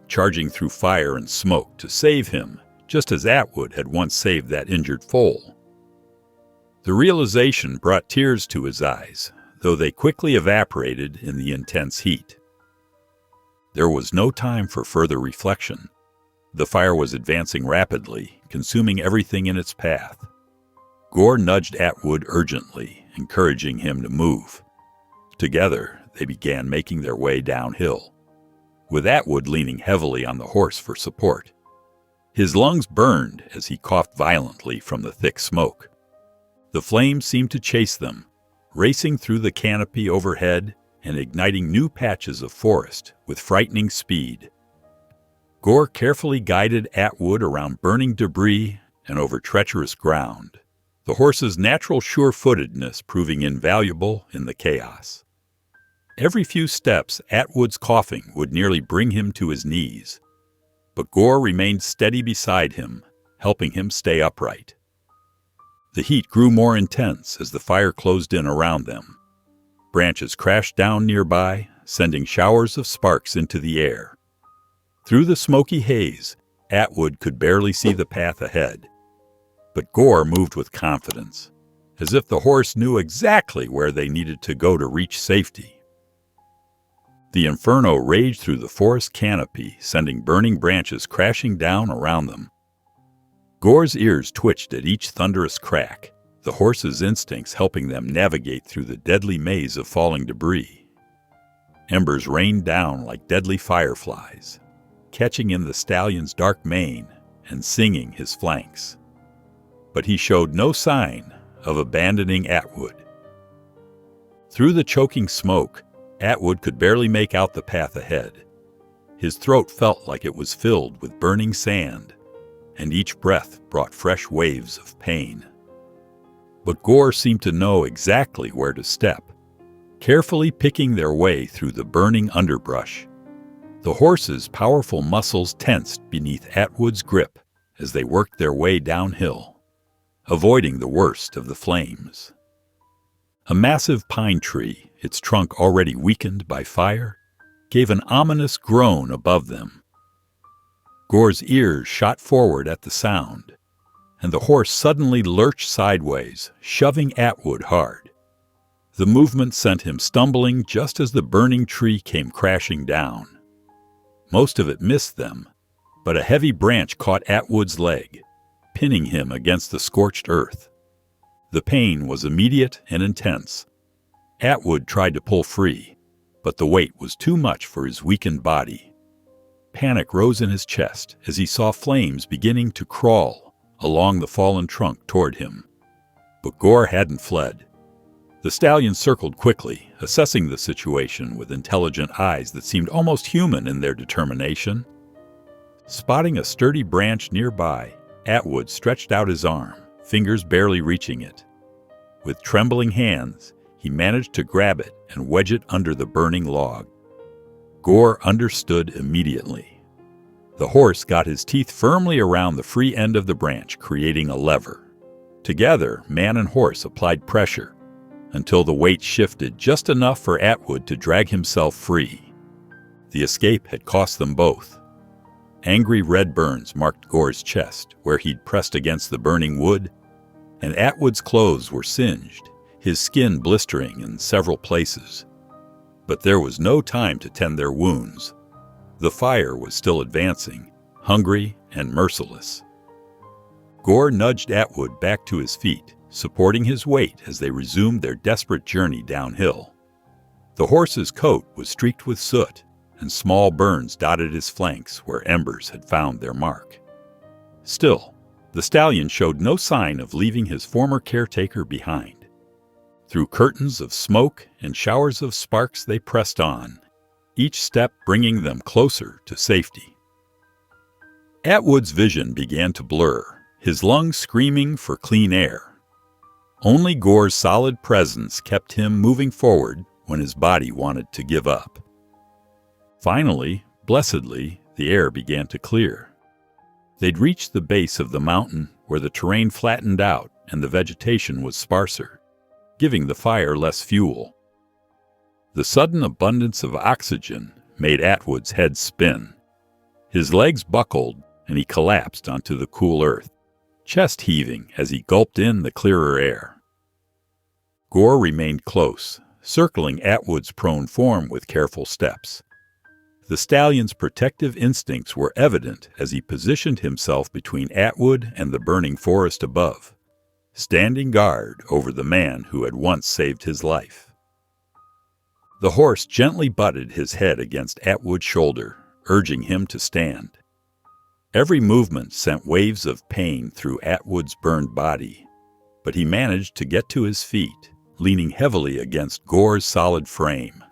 charging through fire and smoke to save him, just as Atwood had once saved that injured foal. The realization brought tears to his eyes, though they quickly evaporated in the intense heat. There was no time for further reflection. The fire was advancing rapidly, consuming everything in its path. Gore nudged Atwood urgently, encouraging him to move. Together, they began making their way downhill, with Atwood leaning heavily on the horse for support. His lungs burned as he coughed violently from the thick smoke. The flames seemed to chase them, racing through the canopy overhead and igniting new patches of forest with frightening speed. Gore carefully guided Atwood around burning debris and over treacherous ground, the horse's natural sure-footedness proving invaluable in the chaos. Every few steps, Atwood's coughing would nearly bring him to his knees, but Gore remained steady beside him, helping him stay upright. The heat grew more intense as the fire closed in around them. Branches crashed down nearby, sending showers of sparks into the air. Through the smoky haze, Atwood could barely see the path ahead. But Gore moved with confidence, as if the horse knew exactly where they needed to go to reach safety. The inferno raged through the forest canopy, sending burning branches crashing down around them. Gore's ears twitched at each thunderous crack, the horse's instincts helping them navigate through the deadly maze of falling debris. Embers rained down like deadly fireflies, catching in the stallion's dark mane and singing his flanks. But he showed no sign of abandoning Atwood. Through the choking smoke, Atwood could barely make out the path ahead. His throat felt like it was filled with burning sand, and each breath brought fresh waves of pain. But Gore seemed to know exactly where to step, carefully picking their way through the burning underbrush. The horses' powerful muscles tensed beneath Atwood's grip as they worked their way downhill, avoiding the worst of the flames. A massive pine tree, its trunk already weakened by fire, gave an ominous groan above them. Gore's ears shot forward at the sound, and the horse suddenly lurched sideways, shoving Atwood hard. The movement sent him stumbling just as the burning tree came crashing down. Most of it missed them, but a heavy branch caught Atwood's leg, pinning him against the scorched earth. The pain was immediate and intense. Atwood tried to pull free, but the weight was too much for his weakened body. Panic rose in his chest as he saw flames beginning to crawl along the fallen trunk toward him. But Gore hadn't fled. The stallion circled quickly, assessing the situation with intelligent eyes that seemed almost human in their determination. Spotting a sturdy branch nearby, Atwood stretched out his arm, fingers barely reaching it. With trembling hands, he managed to grab it and wedge it under the burning log. Gore understood immediately. The horse got his teeth firmly around the free end of the branch, creating a lever. Together, man and horse applied pressure until the weight shifted just enough for Atwood to drag himself free. The escape had cost them both. Angry red burns marked Gore's chest, where he'd pressed against the burning wood, and Atwood's clothes were singed, his skin blistering in several places. But there was no time to tend their wounds. The fire was still advancing, hungry and merciless. Gore nudged Atwood back to his feet, supporting his weight as they resumed their desperate journey downhill. The horse's coat was streaked with soot, and small burns dotted his flanks where embers had found their mark. Still, the stallion showed no sign of leaving his former caretaker behind. Through curtains of smoke and showers of sparks they pressed on, each step bringing them closer to safety. Atwood's vision began to blur, his lungs screaming for clean air. Only Gore's solid presence kept him moving forward when his body wanted to give up. Finally, blessedly, the air began to clear. They'd reached the base of the mountain where the terrain flattened out and the vegetation was sparser, giving the fire less fuel. The sudden abundance of oxygen made Atwood's head spin. His legs buckled and he collapsed onto the cool earth, chest heaving as he gulped in the clearer air. Gore remained close, circling Atwood's prone form with careful steps. The stallion's protective instincts were evident as he positioned himself between Atwood and the burning forest above, standing guard over the man who had once saved his life. The horse gently butted his head against Atwood's shoulder, urging him to stand. Every movement sent waves of pain through Atwood's burned body, but he managed to get to his feet, leaning heavily against Gore's solid frame.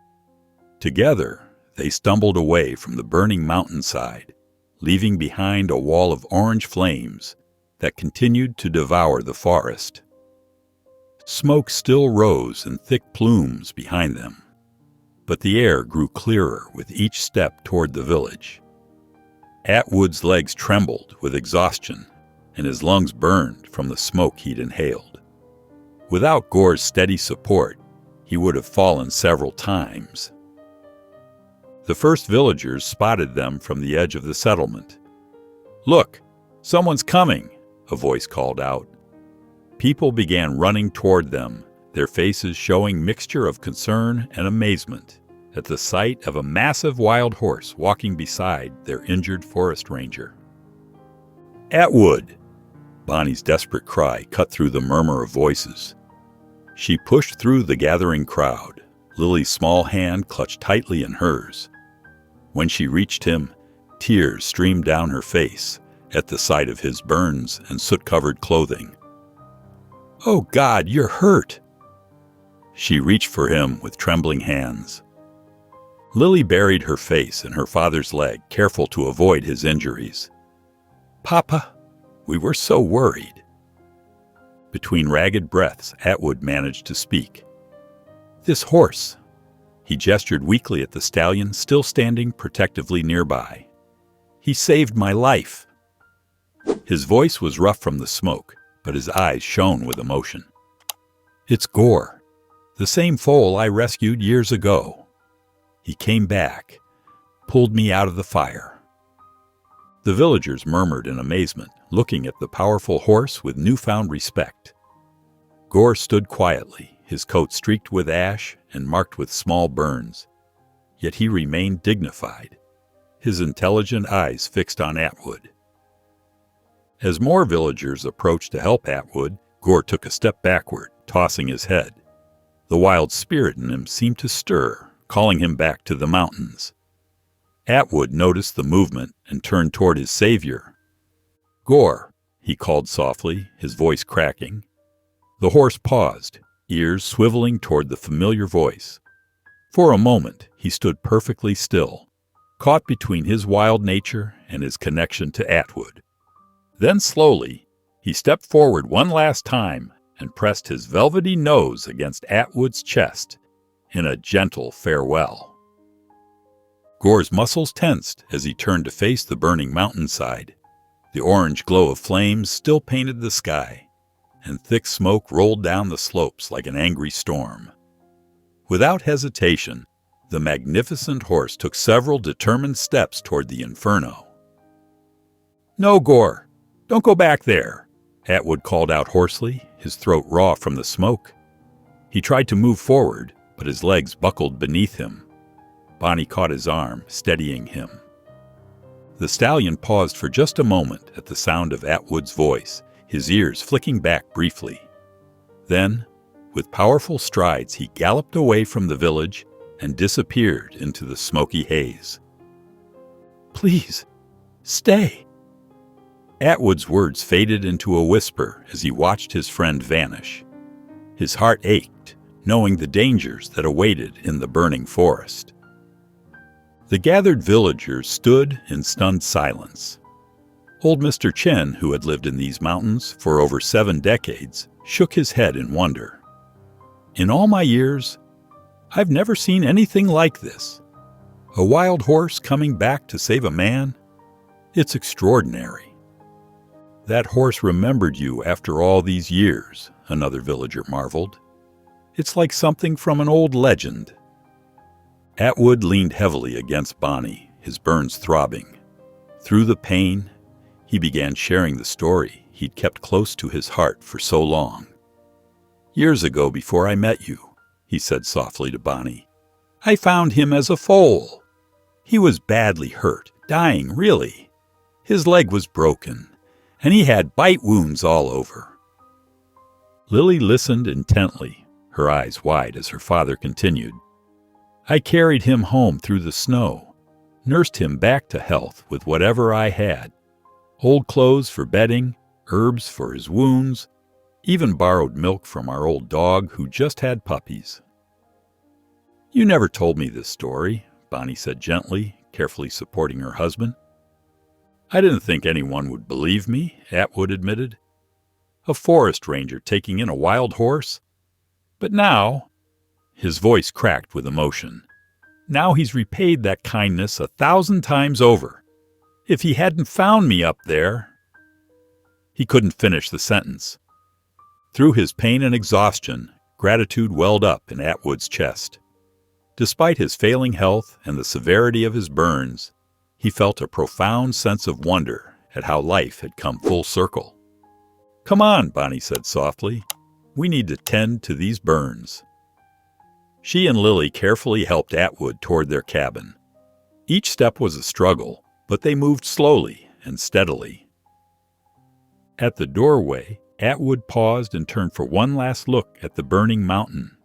Together, they stumbled away from the burning mountainside, leaving behind a wall of orange flames that continued to devour the forest. Smoke still rose in thick plumes behind them, but the air grew clearer with each step toward the village. Atwood's legs trembled with exhaustion, and his lungs burned from the smoke he'd inhaled. Without Gore's steady support, he would have fallen several times. The first villagers spotted them from the edge of the settlement. "Look, someone's coming," a voice called out. People began running toward them, their faces showing mixture of concern and amazement at the sight of a massive wild horse walking beside their injured forest ranger. "Atwood!" Bonnie's desperate cry cut through the murmur of voices. She pushed through the gathering crowd, Lily's small hand clutched tightly in hers. When she reached him, tears streamed down her face at the sight of his burns and soot-covered clothing. "Oh God, you're hurt!" She reached for him with trembling hands. Lily buried her face in her father's leg, careful to avoid his injuries. "Papa, we were so worried." Between ragged breaths, Atwood managed to speak. This horse." He gestured weakly at the stallion still standing protectively nearby. "He saved my life." His voice was rough from the smoke, but his eyes shone with emotion. "It's Gore, the same foal I rescued years ago. He came back, pulled me out of the fire." The villagers murmured in amazement, looking at the powerful horse with newfound respect. Gore stood quietly, his coat streaked with ash and marked with small burns. Yet he remained dignified, his intelligent eyes fixed on Atwood. As more villagers approached to help Atwood, Gore took a step backward, tossing his head. The wild spirit in him seemed to stir, calling him back to the mountains. Atwood noticed the movement and turned toward his savior. "Gore," he called softly, his voice cracking. The horse paused, ears swiveling toward the familiar voice. For a moment, he stood perfectly still, caught between his wild nature and his connection to Atwood. Then slowly, he stepped forward one last time and pressed his velvety nose against Atwood's chest in a gentle farewell. Gore's muscles tensed as he turned to face the burning mountainside. The orange glow of flames still painted the sky, and thick smoke rolled down the slopes like an angry storm. Without hesitation, the magnificent horse took several determined steps toward the inferno. "No, Gore, don't go back there," Atwood called out hoarsely, his throat raw from the smoke. He tried to move forward, but his legs buckled beneath him. Bonnie caught his arm, steadying him. The stallion paused for just a moment at the sound of Atwood's voice, his ears flicking back briefly. Then, with powerful strides, he galloped away from the village and disappeared into the smoky haze. "Please, stay." Atwood's words faded into a whisper as he watched his friend vanish. His heart ached, knowing the dangers that awaited in the burning forest. The gathered villagers stood in stunned silence. Old Mr. Chen, who had lived in these mountains for over 7 decades, shook his head in wonder. "In all my years, I've never seen anything like this. A wild horse coming back to save a man? It's extraordinary." "That horse remembered you after all these years," another villager marveled. "It's like something from an old legend." Atwood leaned heavily against Bonnie, his burns throbbing. Through the pain, he began sharing the story he'd kept close to his heart for so long. "Years ago, before I met you," he said softly to Bonnie, "I found him as a foal. He was badly hurt, dying really. His leg was broken, and he had bite wounds all over." Lily listened intently, her eyes wide as her father continued. "I carried him home through the snow, nursed him back to health with whatever I had. Old clothes for bedding, herbs for his wounds, even borrowed milk from our old dog who just had puppies." "You never told me this story," Bonnie said gently, carefully supporting her husband. "I didn't think anyone would believe me," Atwood admitted. "A forest ranger taking in a wild horse. But now," his voice cracked with emotion, "now he's repaid that kindness 1,000 times over. If he hadn't found me up there—" He couldn't finish the sentence. Through his pain and exhaustion, gratitude welled up in Atwood's chest. Despite his failing health and the severity of his burns, he felt a profound sense of wonder at how life had come full circle. "Come on," Bonnie said softly. "We need to tend to these burns." She and Lily carefully helped Atwood toward their cabin. Each step was a struggle, but they moved slowly and steadily. At the doorway, Atwood paused and turned for one last look at the burning mountain.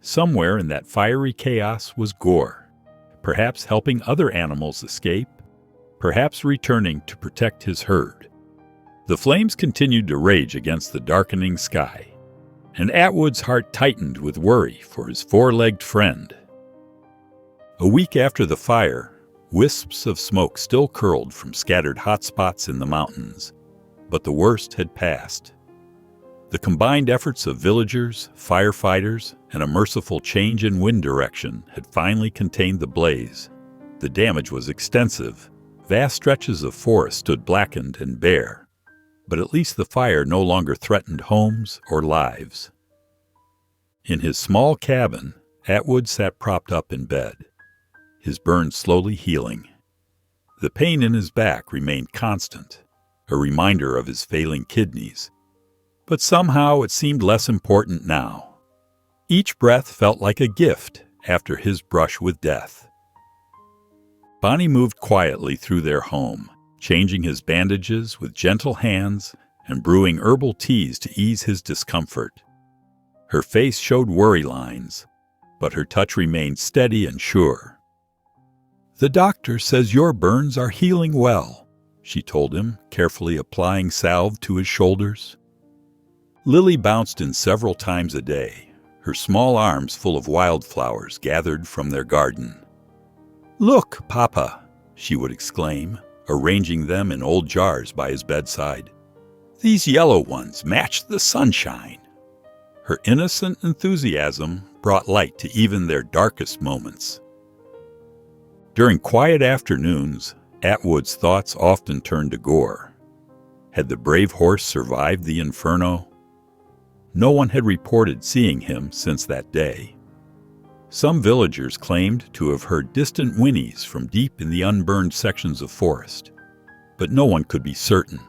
Somewhere in that fiery chaos was Gore, perhaps helping other animals escape, perhaps returning to protect his herd. The flames continued to rage against the darkening sky, and Atwood's heart tightened with worry for his 4-legged friend. A week after the fire, wisps of smoke still curled from scattered hot spots in the mountains, but the worst had passed. The combined efforts of villagers, firefighters, and a merciful change in wind direction had finally contained the blaze. The damage was extensive. Vast stretches of forest stood blackened and bare, but at least the fire no longer threatened homes or lives. In his small cabin, Atwood sat propped up in bed, his burns slowly healing. The pain in his back remained constant, a reminder of his failing kidneys, but somehow it seemed less important now. Each breath felt like a gift after his brush with death. Bonnie moved quietly through their home, changing his bandages with gentle hands and brewing herbal teas to ease his discomfort. Her face showed worry lines, but her touch remained steady and sure. "The doctor says your burns are healing well," she told him, carefully applying salve to his shoulders. Lily bounced in several times a day, her small arms full of wildflowers gathered from their garden. "Look, Papa," she would exclaim, arranging them in old jars by his bedside. "These yellow ones match the sunshine." Her innocent enthusiasm brought light to even their darkest moments. During quiet afternoons, Atwood's thoughts often turned to Gore. Had the brave horse survived the inferno? No one had reported seeing him since that day. Some villagers claimed to have heard distant whinnies from deep in the unburned sections of forest, but no one could be certain.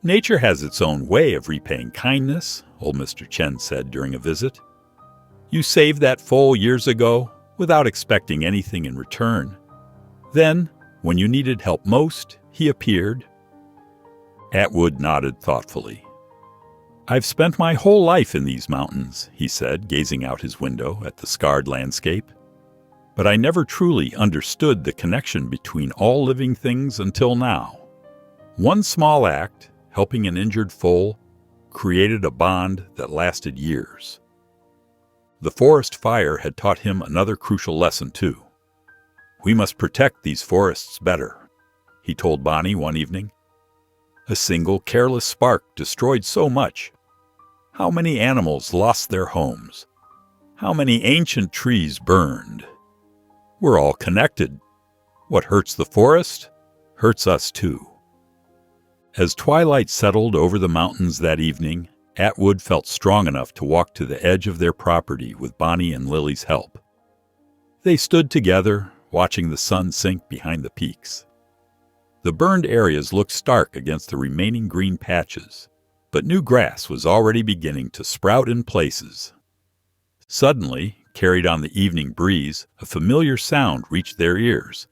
"Nature has its own way of repaying kindness," old Mr. Chen said during a visit. "You saved that foal years ago without expecting anything in return. Then, when you needed help most, he appeared." Atwood nodded thoughtfully. "I've spent my whole life in these mountains," he said, gazing out his window at the scarred landscape. "But I never truly understood the connection between all living things until now. One small act, helping an injured foal, created a bond that lasted years." The forest fire had taught him another crucial lesson, too. "We must protect these forests better," he told Bonnie one evening. "A single careless spark destroyed so much. How many animals lost their homes? How many ancient trees burned? We're all connected. What hurts the forest hurts us too." As twilight settled over the mountains that evening, Atwood felt strong enough to walk to the edge of their property with Bonnie and Lily's help. They stood together, watching the sun sink behind the peaks. The burned areas looked stark against the remaining green patches, but new grass was already beginning to sprout in places. Suddenly, carried on the evening breeze, a familiar sound reached their ears,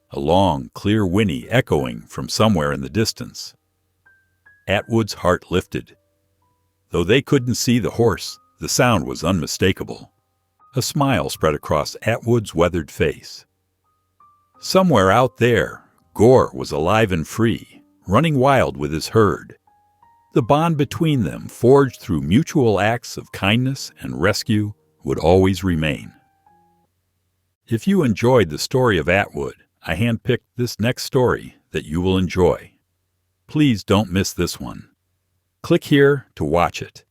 a long, clear whinny echoing from somewhere in the distance. Atwood's heart lifted. Though they couldn't see the horse, the sound was unmistakable. A smile spread across Atwood's weathered face. Somewhere out there, Gore was alive and free, running wild with his herd. The bond between them, forged through mutual acts of kindness and rescue, would always remain. If you enjoyed the story of Atwood, I handpicked this next story that you will enjoy. Please don't miss this one. Click here to watch it.